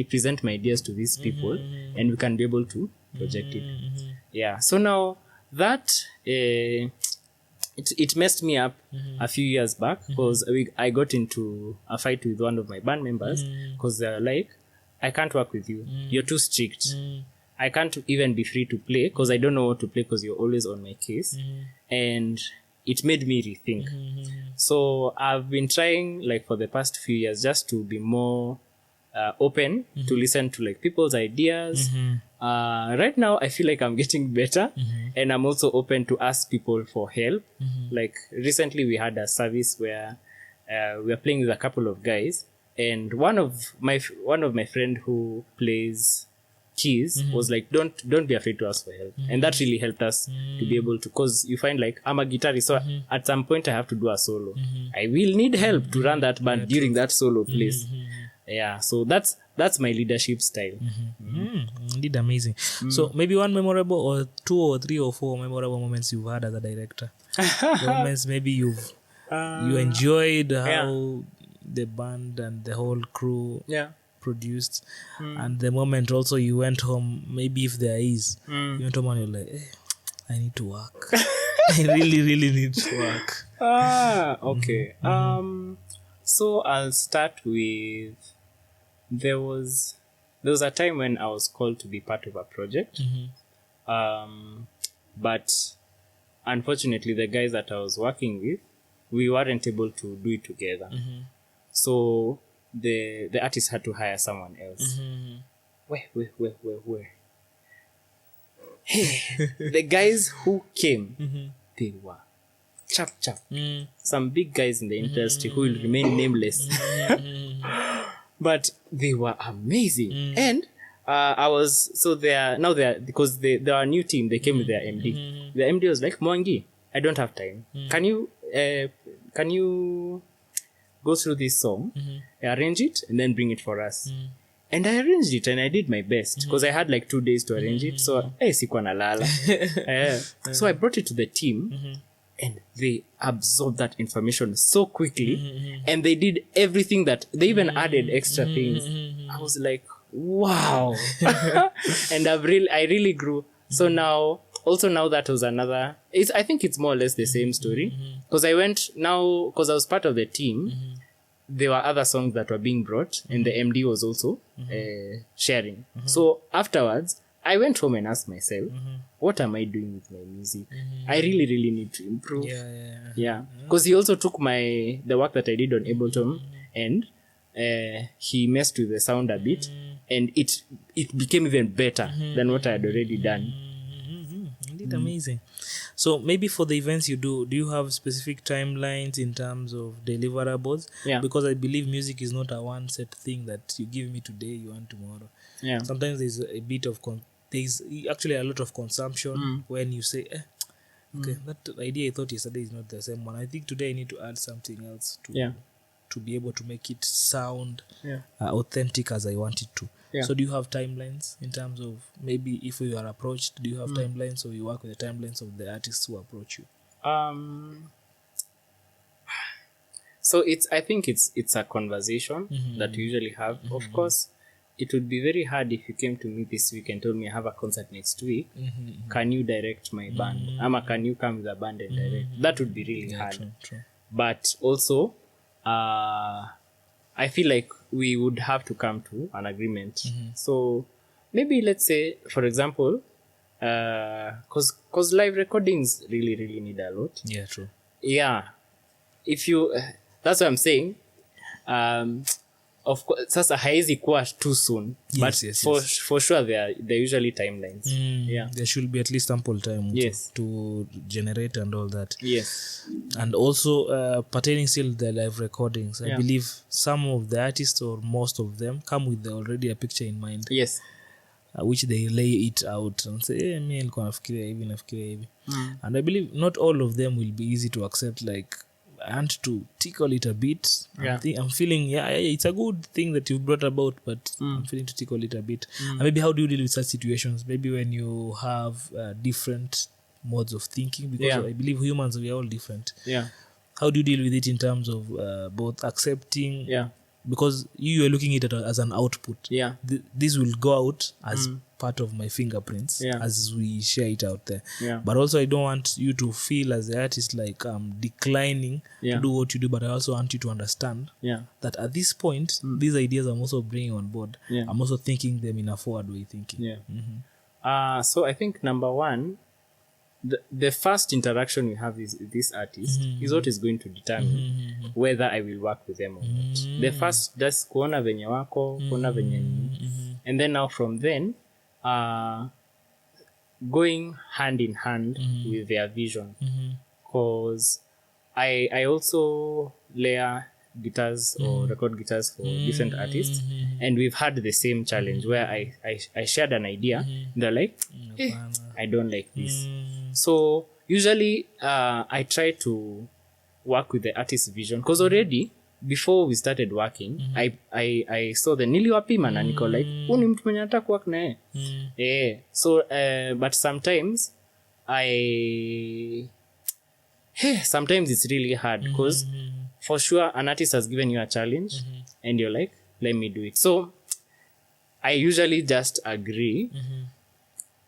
[SPEAKER 1] present my ideas to these people, and we can be able to project it. So now that it messed me up a few years back, because I got into a fight with one of my band members, because they're like, I can't work with you, you're too strict, I can't even be free to play because I don't know what to play because you're always on my case. And it made me rethink. So I've been trying, like, for the past few years just to be more open to listen to, like, people's ideas. Right now I feel like I'm getting better, and I'm also open to ask people for help. Like, recently we had a service where we were playing with a couple of guys, and one of my friend who plays keys was like, don't be afraid to ask for help. And that really helped us to be able to, because you find, like, I'm a guitarist, so at some point I have to do a solo. I will need help to run that band during that solo place. So that's my leadership style.
[SPEAKER 2] Indeed, amazing. So maybe one memorable, or 2 or 3 or 4 memorable moments you've had as a director. Moments maybe you enjoyed how the band and the whole crew produced, and the moment also you went home, maybe if there is, you went home and you're like, I need to work. I really need to work.
[SPEAKER 1] Okay. So I'll start with, there was a time when I was called to be part of a project, but unfortunately the guys that I was working with, we weren't able to do it together. So the artist had to hire someone else. Where? Hey, the guys who came, they were chap. Some big guys in the industry who will remain nameless. But they were amazing. And because they are a new team, they came with their MD. The MD was like, Mwangi, I don't have time. Can you go through this song, arrange it, and then bring it for us? And I arranged it, and I did my best, because I had like 2 days to arrange it. So, sikuwa nalala. So I brought it to the team, and they absorbed that information so quickly, and they did everything that they even added extra things. I was like, wow. And I really grew. So now that was another, I think it's more or less the same story, because because I was part of the team, there were other songs that were being brought, and the MD was also sharing. So afterwards, I went home and asked myself, what am I doing with my music? I really need to improve. Because he also took the work that I did on Ableton, and he messed with the sound a bit, and it became even better than what I had already done.
[SPEAKER 2] Indeed, amazing. So maybe for the events you do you have specific timelines in terms of deliverables? Because I believe music is not a one set thing that you give me today, you want tomorrow. Sometimes there's a bit of there's actually a lot of consumption when you say, okay, that idea I thought yesterday is not the same one. I think today I need to add something else to be able to make it sound authentic as I want it to. So do you have timelines in terms of, maybe if you are approached, do you have timelines, or you work with the timelines of the artists who approach you?
[SPEAKER 1] So I think it's a conversation that we usually have. Of course, it would be very hard if you came to me this week and told me I have a concert next week. Can you direct my band? Ama can you come with a band and direct? That would be really hard.
[SPEAKER 2] True.
[SPEAKER 1] But also, I feel like we would have to come to an agreement. So maybe let's say, for example, because live recordings really, really need a lot.
[SPEAKER 2] Yeah, true.
[SPEAKER 1] Yeah. If you, that's what I'm saying. Of course, sasa haizi kuwa too soon. But for sure, there usually timelines. Yeah.
[SPEAKER 2] There should be at least ample time to generate and all that.
[SPEAKER 1] Yes.
[SPEAKER 2] And also, pertaining still the live recordings, I believe some of the artists or most of them come with already a picture in mind.
[SPEAKER 1] Yes.
[SPEAKER 2] Which they lay it out and say, hey, mi nilikuwa nafikiria hivi. And I believe not all of them will be easy to accept, like, I want to tickle it a bit. I'm feeling, it's a good thing that you've brought about, but I'm feeling to tickle it a bit. And maybe how do you deal with such situations? Maybe when you have different modes of thinking, because I believe humans, we are all different.
[SPEAKER 1] Yeah.
[SPEAKER 2] How do you deal with it in terms of both accepting? Yeah. Because you are looking at it as an output. Yeah. This will go out as part of my fingerprints as we share it out there. Yeah. But also I don't want you to feel as the artist like I'm declining to do what you do, but I also want you to understand that at this point, these ideas I'm also bringing on board. Yeah. I'm also thinking them in a forward way thinking.
[SPEAKER 1] Yeah. So I think number one, the first interaction we have is this artist is what is going to determine whether I will work with them or not. The first, just kuona venye wako, kuona venye and then now from then, going hand in hand with their vision. Because I also layer guitars or record guitars for different artists, and we've had the same challenge where I shared an idea and they're like, I don't like this. So usually I try to work with the artist's vision, because already before we started working I saw the niliwapima na niko like huyu ni mtu mwenye anataka work naye. So but sometimes sometimes it's really hard, because for sure an artist has given you a challenge and you're like, let me do it. So I usually just agree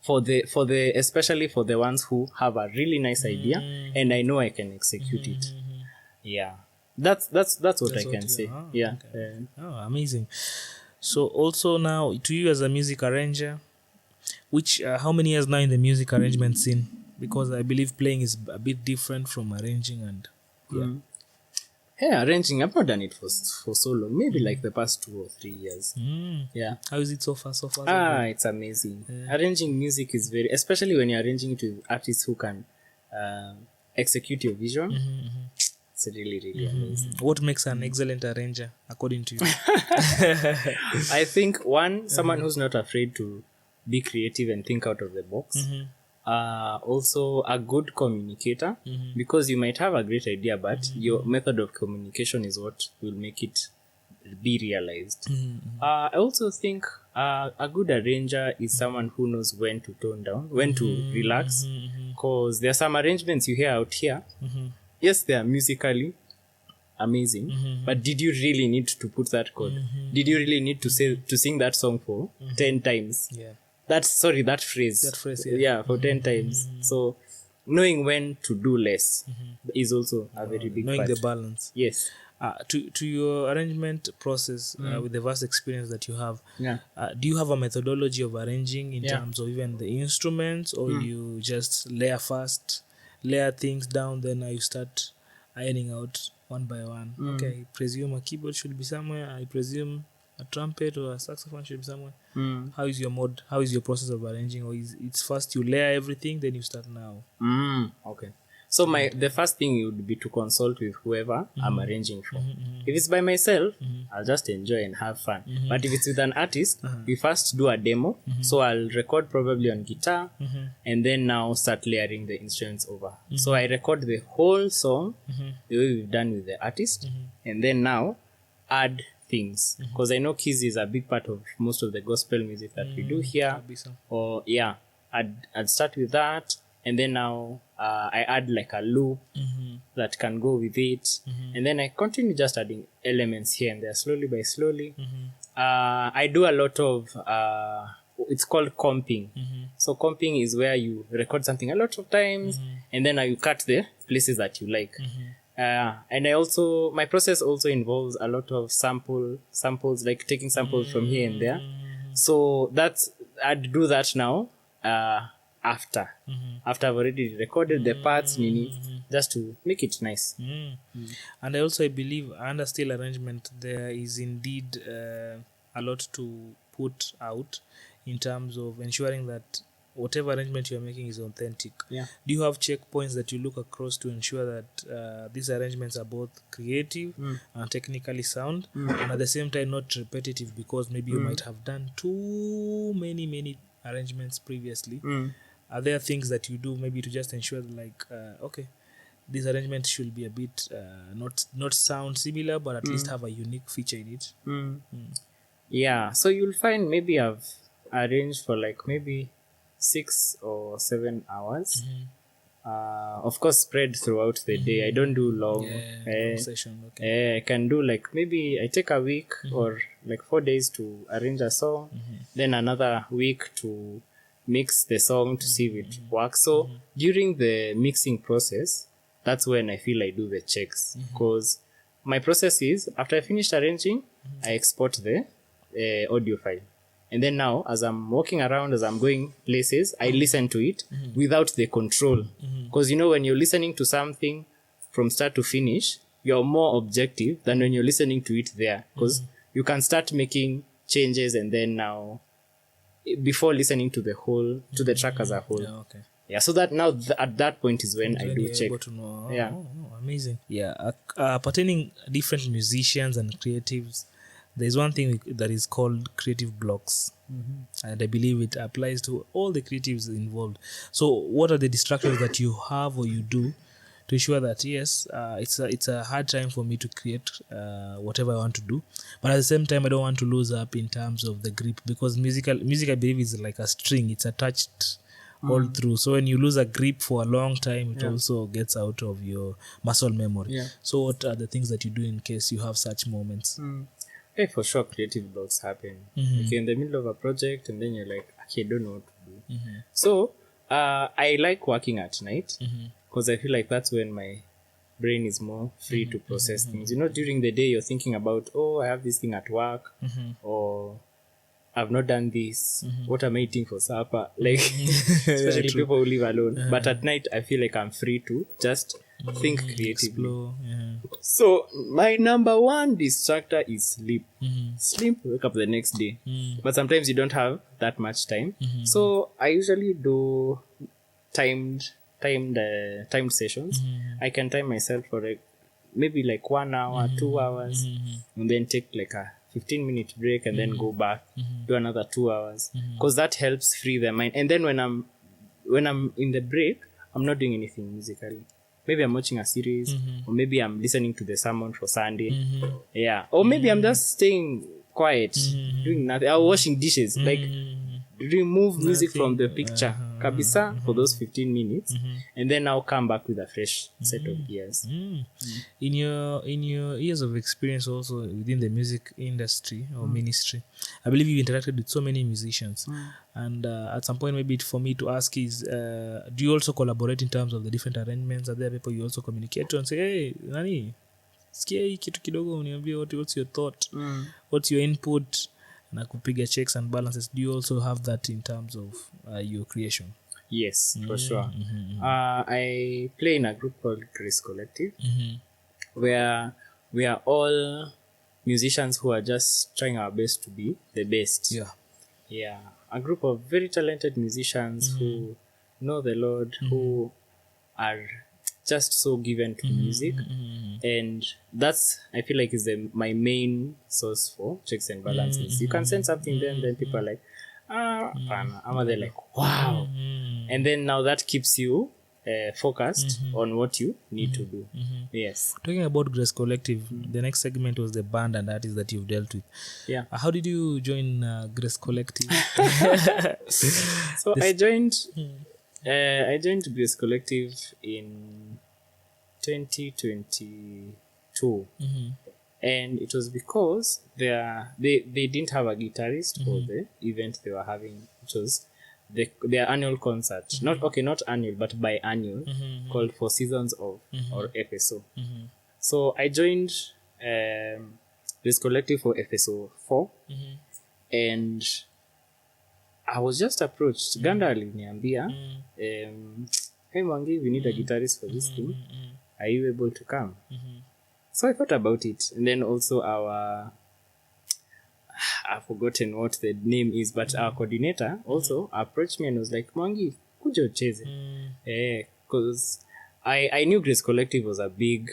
[SPEAKER 1] for the especially for the ones who have a really nice idea and I know I can execute it. Yeah. That's what I can say. Yeah.
[SPEAKER 2] Okay. Amazing. So also now to you as a music arranger, which how many years now in the music arrangement scene? Because I believe playing is a bit different from arranging and
[SPEAKER 1] arranging, I've not done it for so long. Maybe like the past 2 or 3 years. Yeah.
[SPEAKER 2] How is it so far?
[SPEAKER 1] It's amazing. Arranging music is very, especially when you're arranging it with artists who can execute your vision. It's really, really amazing.
[SPEAKER 2] What makes an excellent arranger, according to you?
[SPEAKER 1] I think someone who's not afraid to be creative and think out of the box. Also a good communicator, because you might have a great idea, but your method of communication is what will make it be realized. I also think a good arranger is someone who knows when to tone down, when to relax, because there are some arrangements you hear out here. Yes, they are musically amazing, but did you really need to put that chord? Did you really need to sing that song for 10 times? That phrase for 10 times. So knowing when to do less is also a very big
[SPEAKER 2] knowing
[SPEAKER 1] part.
[SPEAKER 2] The balance.
[SPEAKER 1] Yes.
[SPEAKER 2] To your arrangement process, with the vast experience that you have, do you have a methodology of arranging in terms of even the instruments, or you just layer things down, then you start ironing out one by one? Okay, I presume a keyboard should be somewhere. I presume a trumpet or a saxophone should be somewhere. How is your mode? How is your process of arranging? Or it's first you layer everything, then you start now?
[SPEAKER 1] Okay. So the first thing would be to consult with whoever I'm arranging for. If it's by myself, I'll just enjoy and have fun. But if it's with an artist, we first do a demo. So I'll record probably on guitar, and then now start layering the instruments over. So I record the whole song the way we've done with the artist, and then now add things, because I know keys is a big part of most of the gospel music that we do here. Or I'd start with that. and then now I add like a loop that can go with it, and then I continue just adding elements here and there, slowly by slowly. I do a lot of it's called comping. So comping is where you record something a lot of times, and then you cut the places that you like. And my process also involves a lot of samples, like taking samples from here and there. So I'd do that now after I've already recorded the parts, just to make it nice.
[SPEAKER 2] And I believe under still arrangement there is indeed a lot to put out in terms of ensuring that whatever arrangement you're making is authentic.
[SPEAKER 1] Yeah.
[SPEAKER 2] Do you have checkpoints that you look across to ensure that these arrangements are both creative and technically sound, and at the same time not repetitive, because maybe you might have done too many arrangements previously? Are there things that you do maybe to just ensure like okay, this arrangement should be a bit not sound similar, but at least have a unique feature in it?
[SPEAKER 1] Yeah, so you'll find maybe I've arranged for like maybe 6 or 7 hours. Of course, spread throughout the day. I don't do long
[SPEAKER 2] session. Okay.
[SPEAKER 1] I can do like maybe I take a week or like 4 days to arrange a song, then another week to mix the song to see if it works. So during the mixing process, that's when I feel I do the checks, because my process is after I finished arranging, I export the audio file. And then now, as I'm walking around, as I'm going places, I listen to it without the control. Because, when you're listening to something from start to finish, you're more objective than when you're listening to it there. Because you can start making changes, and then now, before listening to the track as a whole.
[SPEAKER 2] Yeah, okay.
[SPEAKER 1] Yeah, so that now at that point is when I do check.
[SPEAKER 2] Able to know.
[SPEAKER 1] Yeah.
[SPEAKER 2] Amazing. Yeah, pertaining different musicians and creatives, there's one thing that is called creative blocks, and I believe it applies to all the creatives involved. So what are the distractions that you have or you do to ensure that yes, it's a hard time for me to create whatever I want to do, but at the same time I don't want to lose up in terms of the grip, because music I believe is like a string, it's attached all through. So when you lose a grip for a long time, it also gets out of your muscle memory.
[SPEAKER 1] Yeah.
[SPEAKER 2] So what are the things that you do in case you have such moments?
[SPEAKER 1] Hey, for sure, creative blocks happen. Like you're in the middle of a project, and then you're like, okay, I don't know what to do. So I like working at night, because I feel like that's when my brain is more free to process things. During the day, you're thinking about, I have this thing at work, or I've not done this. What am I eating for supper? Like, especially people who live alone. But at night, I feel like I'm free to just think creatively.
[SPEAKER 2] Explore,
[SPEAKER 1] So my number one distractor is sleep. Sleep, wake up the next day. But sometimes you don't have that much time. So I usually do timed sessions. I can time myself for maybe like 1 hour, 2 hours, and then take like a 15-minute break, and then go back, do another 2 hours, because that helps free the mind. And then when I'm in the break, I'm not doing anything musically. Maybe I'm watching a series, or maybe I'm listening to the sermon for Sunday. Yeah. Or maybe I'm just staying quiet, doing nothing. I'm washing dishes. Like, remove music from the picture, kabisa, for those 15 minutes, and then I'll come back with a fresh set of gears.
[SPEAKER 2] In your years of experience also within the music industry or ministry, I believe you interacted with so many musicians, and at some point maybe for me to ask is, do you also collaborate in terms of the different arrangements? Are there people you also communicate to and say, hey, nani, sikia hii kitu kidogo uniambie, what's your thought, what's your input, na kupiga checks and balances? Do you also have that in terms of your creation?
[SPEAKER 1] Yes, for sure. I play in a group called Grace Collective, where we are all musicians who are just trying our best to be the best. Yeah. A group of very talented musicians who know the Lord, who are just so given to music, and that's, I feel like, is my main source for checks and balances. You can send something, then people are like, ama they're like, wow, and then now that keeps you focused on what you need to do. Yes.
[SPEAKER 2] Talking about Grace Collective, the next segment was the band and artists that you've dealt with.
[SPEAKER 1] Yeah.
[SPEAKER 2] How did you join Grace Collective?
[SPEAKER 1] So I joined I joined Grace Collective in 2022. And it was because they didn't have a guitarist for the event they were having. It was their annual concert. Not annual, but biannual, called For Seasons of, or FSO. So I joined this collective for FSO 4, and I was just approached. Ganda aliniambia, hey Mwangi, we need a guitarist for this thing. Are you able to come? So I thought about it, and then also I've forgotten what the name is, but our coordinator also approached me and was like, Mwangi, kuja ucheze. Because I knew Grace Collective was a big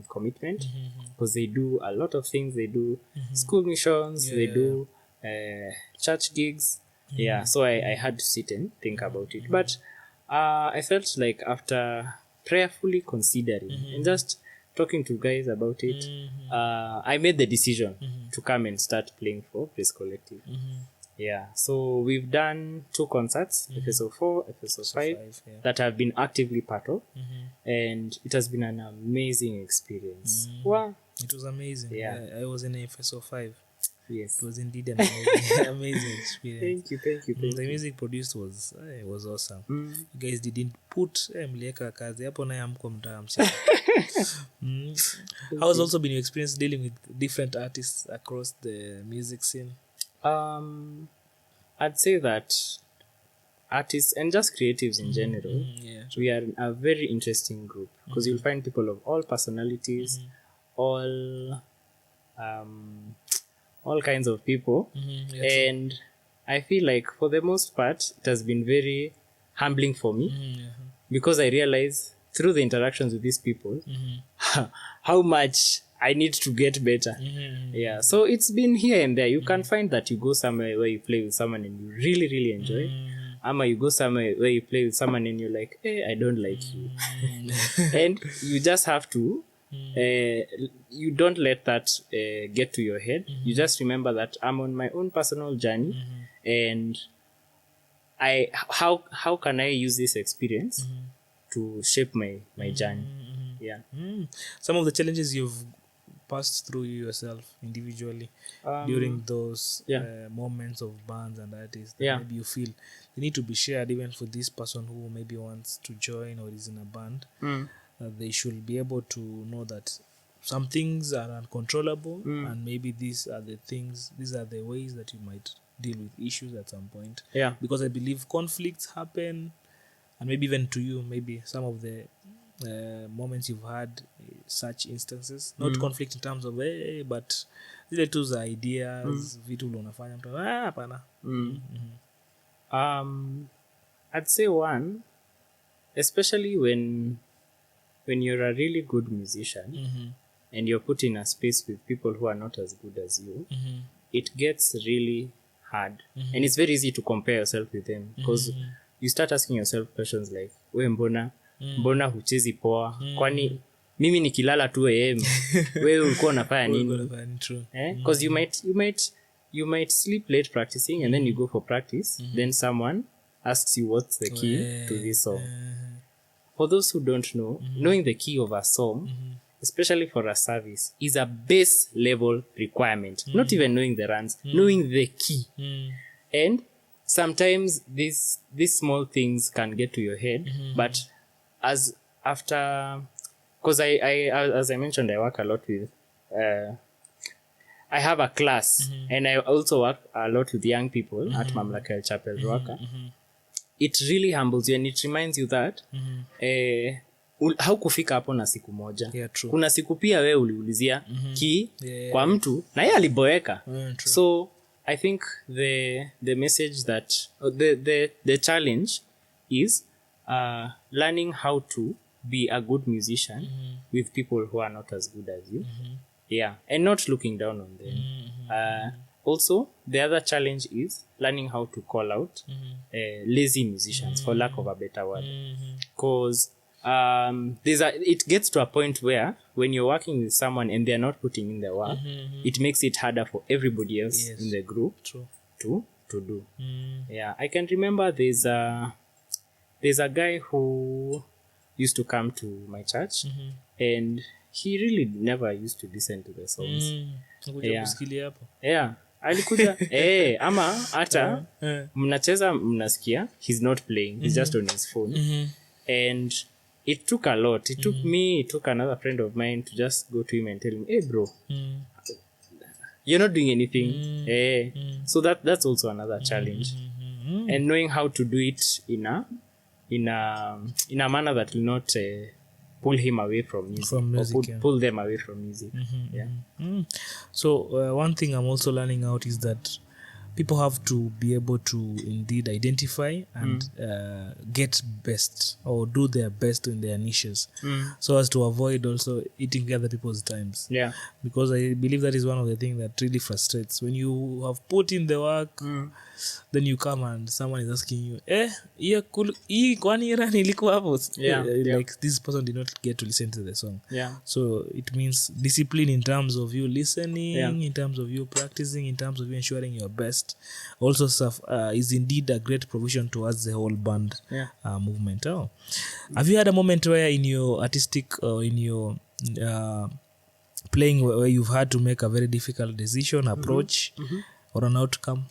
[SPEAKER 1] commitment, because they do a lot of things. They do school missions, they do church gigs. So I had to sit and think about it. But I felt like after prayerfully considering and just talking to guys about it, I made the decision to come and start playing for Grace Collective. So we've done 2 concerts, FSO 4, FSO 5, that I've been actively part of, and it has been an amazing experience. Wow.
[SPEAKER 2] It was amazing. I was in FSO 5.
[SPEAKER 1] Yes.
[SPEAKER 2] It was indeed an amazing experience.
[SPEAKER 1] Thank you.
[SPEAKER 2] The music produced was awesome. You guys didn't put mlieka kazi hapo naye hamko mtaa mchana. How has also been your experience dealing with different artists across the music scene?
[SPEAKER 1] I'd say that artists and just creatives in general, we are a very interesting group, because you'll find people of all personalities, all kinds of people, and I feel like for the most part it has been very humbling for me, because I realize through the interactions with these people how much I need to get better. So it's been here and there. You can find that you go somewhere where you play with someone and you really, really enjoy. Ama you go somewhere where you play with someone and you're like, hey, I don't like you. And you just have to, you don't let that get to your head. You just remember that I'm on my own personal journey, and how can I use this experience to shape my journey?
[SPEAKER 2] Some of the challenges you've passed through yourself individually during those moments of bands and artists that maybe you feel they need to be shared, even for this person who maybe wants to join or is in a band, that they should be able to know that some things are uncontrollable, and maybe these are the ways that you might deal with issues at some point. Because I believe conflicts happen, and maybe even to you, maybe some of the moments you've had such instances, not conflict in terms of but zile tu za ideas, vitu unafanya mtu hapana.
[SPEAKER 1] I'd say one, especially when you're a really good musician and you're put in a space with people who are not as good as you, it gets really hard, and it's very easy to compare yourself with them, because you start asking yourself questions like, we mbona huchezi poa, kwani mimi nikilala tu wewe ulikuwa unafanya nini? Because you might sleep late practicing, and then you go for practice, then someone asks you what's the key to this song. For those who don't know, knowing the key of a song, especially for a service, is a base level requirement. Not even knowing the runs, knowing the key. And sometimes these small things can get to your head, but as I mentioned, I work a lot with I have a class, and I also work a lot with young people at Mamlaka Chapel Ruaka. It really humbles you, and it reminds you that haukufika hapo na siku moja. Kuna siku pia wewe uliulizia key kwa mtu na yeye aliboeka. So I think the message that the challenge is learning how to be a good musician with people who are not as good as you. And not looking down on them. Also, the other challenge is learning how to call out lazy musicians, for lack of a better word. Because it gets to a point where when you're working with someone and they're not putting in the work, it makes it harder for everybody else in the group to do. I can remember there's there's a guy who used to come to my church, and he really never used to listen to the songs. Alikuja ama hata mnacheza mnasikia he's not playing, he's just on his phone. And it took a lot. It took me, it took another friend of mine to just go to him and tell him, hey bro, you're not doing anything. So that's also another challenge. And knowing how to do it in a manner that will not pull him away from music, or pull them away from music.
[SPEAKER 2] So one thing I'm also learning out is that people have to be able to indeed identify and get best or do their best in their niches, so as to avoid also eating other people's times. Because I believe that is one of the things that really frustrates when you have put in the work. Then you come and someone is asking you, like this person did not get to listen to the song. So it means discipline in terms of you listening, in terms of you practicing, in terms of you ensuring your best. Also is indeed a great provision towards the whole band movement. Have you had a moment where in your artistic or in your playing where you've had to make a very difficult decision, approach, or an outcome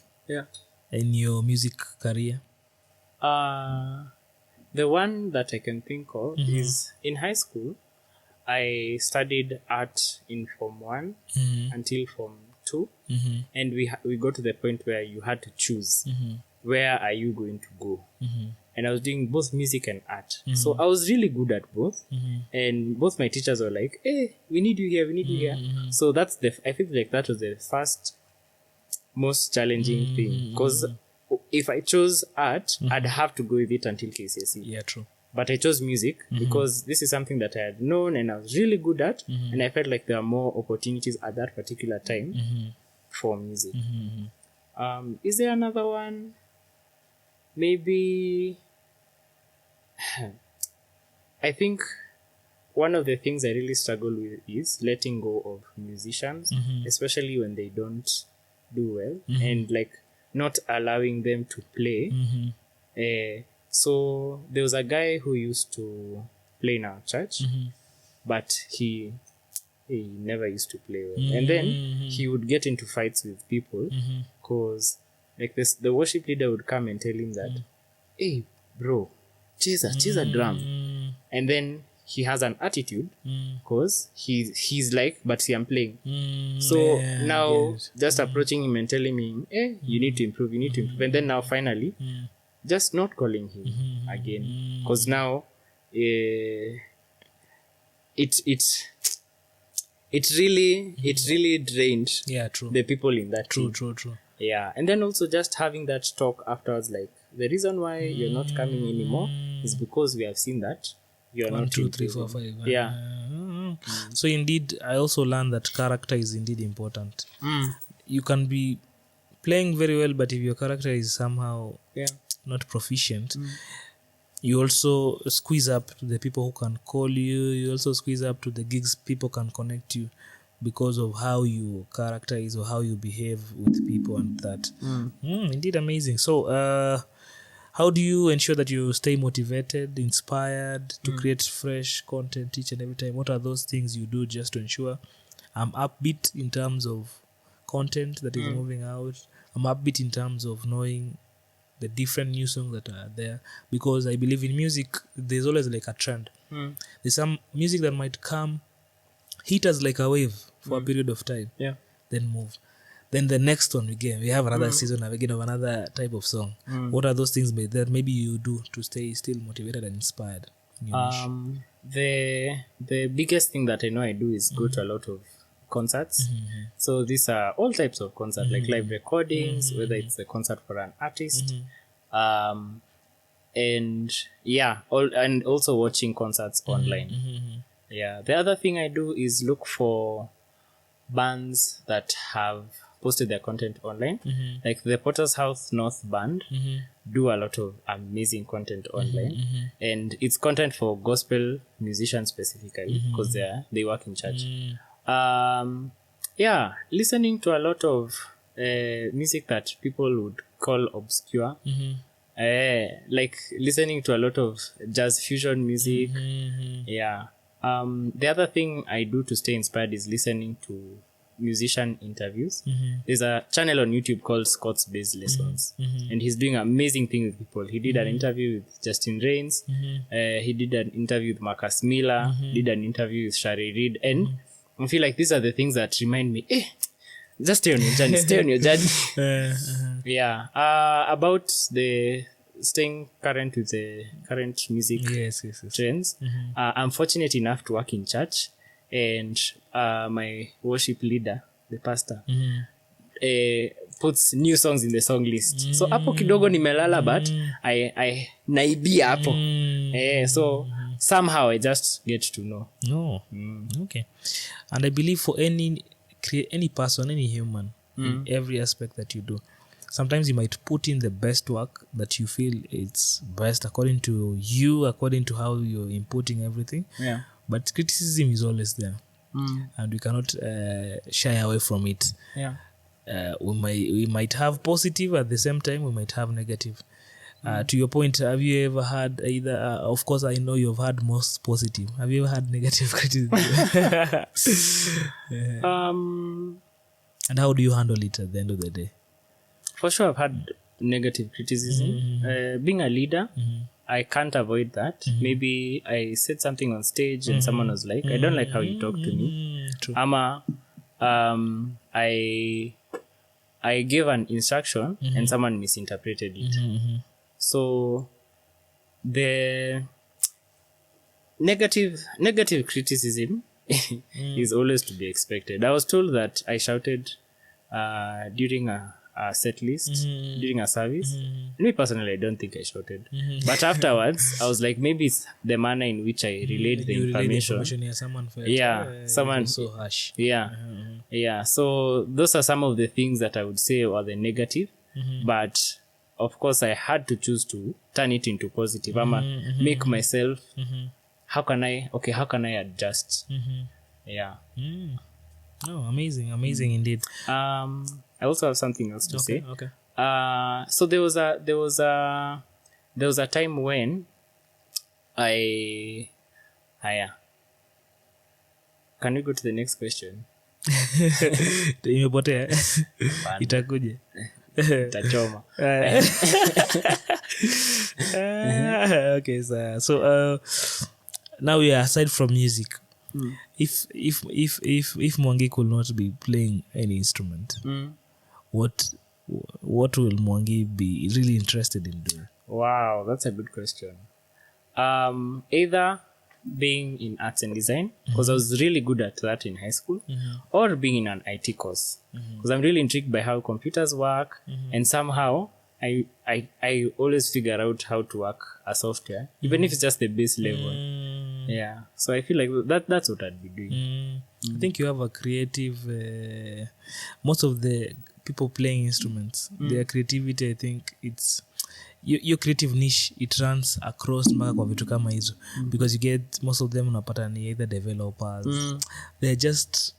[SPEAKER 2] in your music career?
[SPEAKER 1] The one that I can think of is in high school. I studied art in Form 1 until Form 2, and we got to the point where you had to choose where are you going to go. And I was doing both music and art, so I was really good at both. And both my teachers were like, hey, we need you here, we need you here. So I feel like that was the first most challenging thing, because if I chose art, I'd have to go with it until KCSE.
[SPEAKER 2] Yeah, true.
[SPEAKER 1] But I chose music because this is something that I had known and I was really good at, and I felt like there are more opportunities at that particular time for music. Is there another one? Maybe I think one of the things I really struggle with is letting go of musicians, especially when they don't do well, and like not allowing them to play. So there was a guy who used to play in our church, but he never used to play well. And then he would get into fights with people because like the worship leader would come and tell him that, hey bro, cheza drum. And then he has an attitude because he's like, but see, I'm playing. So now just approaching him and telling him, hey, you need to improve. And then now finally, just not calling him again. Because now it really drained the people in that team.
[SPEAKER 2] True.
[SPEAKER 1] Yeah, and then also just having that talk afterwards, like the reason why you're not coming anymore is because we have seen that you're
[SPEAKER 2] 1,
[SPEAKER 1] not
[SPEAKER 2] 2, 3, 4, 5.
[SPEAKER 1] Yeah.
[SPEAKER 2] So indeed, I also learned that character is indeed important. You can be playing very well, but if your character is somehow not proficient, you also squeeze up to the people who can call you. You also squeeze up to the gigs people can connect you because of how your character is or how you behave with people and that. Indeed amazing. So how do you ensure that you stay motivated, inspired to create fresh content each and every time? What are those things you do just to ensure I'm upbeat in terms of content that is moving out? I'm upbeat in terms of knowing the different new songs that are there, because I believe in music there's always like a trend. There's some music that might come, hit us like a wave for a period of time, then move. Then the next one we have another season again of another type of song. What are those things that maybe you do to stay still motivated and inspired?
[SPEAKER 1] The biggest thing that I know I do is go to a lot of concerts. So these are all types of concerts, like live recordings, whether it's a concert for an artist, and also watching concerts online. The other thing I do is look for bands that have posted their content online, like the Potter's House North band do a lot of amazing content online, and it's content for gospel musicians specifically because they work in church. Listening to a lot of music that people would call obscure, like listening to a lot of jazz fusion music. Yeah. The other thing I do to stay inspired is listening to musician interviews. There's a channel on YouTube called Scott's Bass Lessons, and he's doing amazing things with people. He did an interview with Justin Rains. He did an interview with Marcus Miller. Did an interview with Shari Reid, and I feel like these are the things that remind me, just stay on your journey. Stay on your journey. Yeah. About the staying current with the current music trends. I'm fortunate enough to work in church, and my worship leader, the pastor, puts new songs in the song list. So hapo kidogo nimelala, but I naibia hapo. So somehow I just get to know.
[SPEAKER 2] Okay. And I believe for any person, any human, in every aspect that you do, sometimes you might put in the best work that you feel it's best according to you, according to how you're inputting everything.
[SPEAKER 1] Yeah.
[SPEAKER 2] But criticism is always there, and we cannot shy away from it.
[SPEAKER 1] Yeah.
[SPEAKER 2] We might have positive, at the same time we might have negative. To your point, have you ever had either? Of course, I know you've had most positive. Have you ever had negative criticism? And how do you handle it at the end of the day?
[SPEAKER 1] For sure, I've had negative criticism. Being a leader, I can't avoid that. Maybe I said something on stage and someone was like, I don't like how you talk to me.
[SPEAKER 2] True.
[SPEAKER 1] Ama, I gave an instruction and someone misinterpreted it. So the negative criticism is always to be expected. I was told that I shouted during a set list, during a service. Me personally, I don't think I shouted. But afterwards, I was like, maybe it's the manner in which I relayed the information.
[SPEAKER 2] Yeah, someone felt,
[SPEAKER 1] someone
[SPEAKER 2] so harsh.
[SPEAKER 1] Yeah. So those are some of the things that I would say are the negative. But of course, I had to choose to turn it into positive. Make myself. How can I adjust? Yeah.
[SPEAKER 2] Oh, amazing indeed.
[SPEAKER 1] I also have something else to say.
[SPEAKER 2] Okay.
[SPEAKER 1] So there was a time when can we go to the next question?
[SPEAKER 2] Imepotea. Itakuja.
[SPEAKER 1] Itachoma.
[SPEAKER 2] Okay, so now we are aside from music. If Mwangi could not be playing any instrument, what will Mwangi be really interested in doing?
[SPEAKER 1] Wow, that's a good question. Either being in arts and design, because I was really good at that in high school, or being in an IT course, because I'm really intrigued by how computers work, and somehow I always figure out how to work a software, even if it's just the base level. Yeah, so I feel like that's what I'd be doing.
[SPEAKER 2] I think you have a creative. Most of the people playing instruments, their creativity, I think it's your creative niche. It runs across mpaka kwa vitu kama hizo, because you get most of them unapata ni either developers. They're just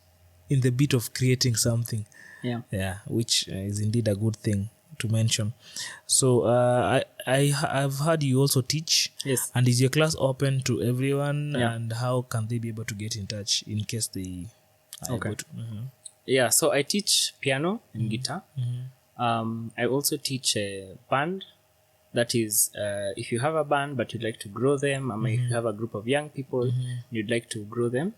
[SPEAKER 2] in the bit of creating something. Yeah, which is indeed a good thing to mention. So I've heard you also teach.
[SPEAKER 1] Yes.
[SPEAKER 2] And is your class open to everyone? And how can they be able to get in touch in case they are able to?
[SPEAKER 1] Yeah, so I teach piano and guitar. I also teach a band. That is, if you have a band but you'd like to grow them, or if you have a group of young people, you'd like to grow them,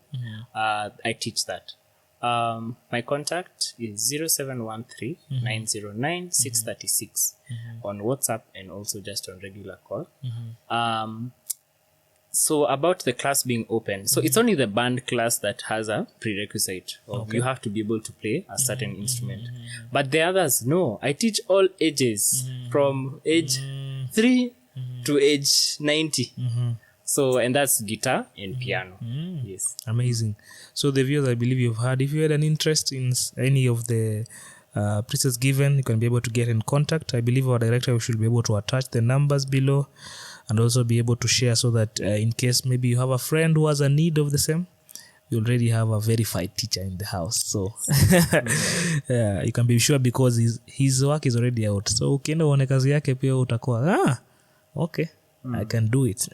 [SPEAKER 1] I teach that. My contact is 0713 909 636 on WhatsApp, and also just on regular call. So about the class being open, so it's only the band class that has a prerequisite of you have to be able to play a certain instrument. But the others, no. I teach all ages from age 3 to age 90. So, and that's guitar and piano. Yes.
[SPEAKER 2] Amazing. So the viewers, I believe you've heard. If you had an interest in any of the presets given, you can be able to get in contact. I believe our director should be able to attach the numbers below, and also be able to share, so that in case maybe you have a friend who has a need of the same, you already have a verified teacher in the house. So yeah, you can be sure because his work is already out. So ukienda uone kazi yake pia utakuwa okay, I can do it.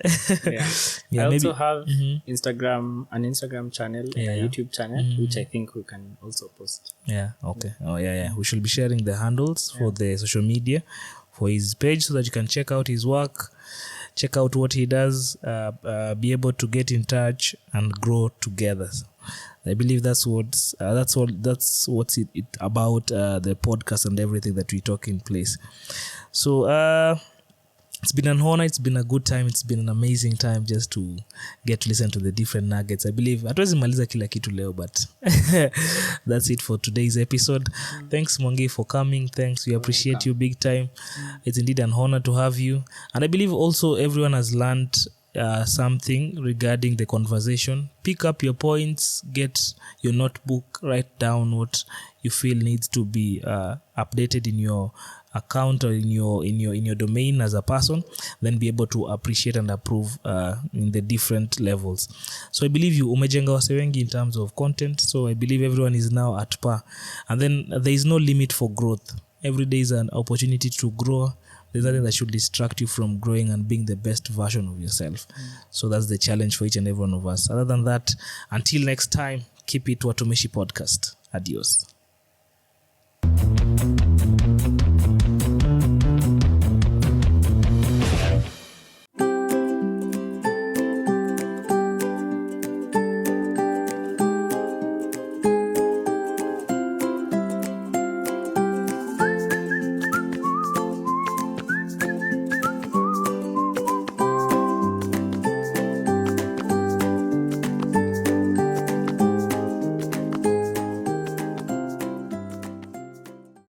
[SPEAKER 1] I also have an Instagram channel and a YouTube channel, which I think we can also post.
[SPEAKER 2] Okay. We should be sharing the handles for the social media for his page so that you can check out his work, check out what he does, be able to get in touch and grow together. So I believe that's what's it about, the podcast and everything that we talk in place. So it's been an honor, it's been a good time, it's been an amazing time just to get to listen to the different nuggets. I believe hatuwezi maliza kila kitu leo, but that's it for today's episode. Thanks Mwangi for coming. Thanks, we appreciate you big time. It's indeed an honor to have you, and I believe also everyone has learned something regarding the conversation. Pick up your points, get your notebook, write down what you feel needs to be updated in your account or in your domain as a person, then be able to appreciate and approve in the different levels. So I believe you umejenga wase wengi in terms of content, so I believe everyone is now at par, and then there is no limit for growth. Every day is an opportunity to grow. There's nothing that should distract you from growing and being the best version of yourself. So that's the challenge for each and every one of us. Other than that, until next time, keep it Watumishi podcast. Adios.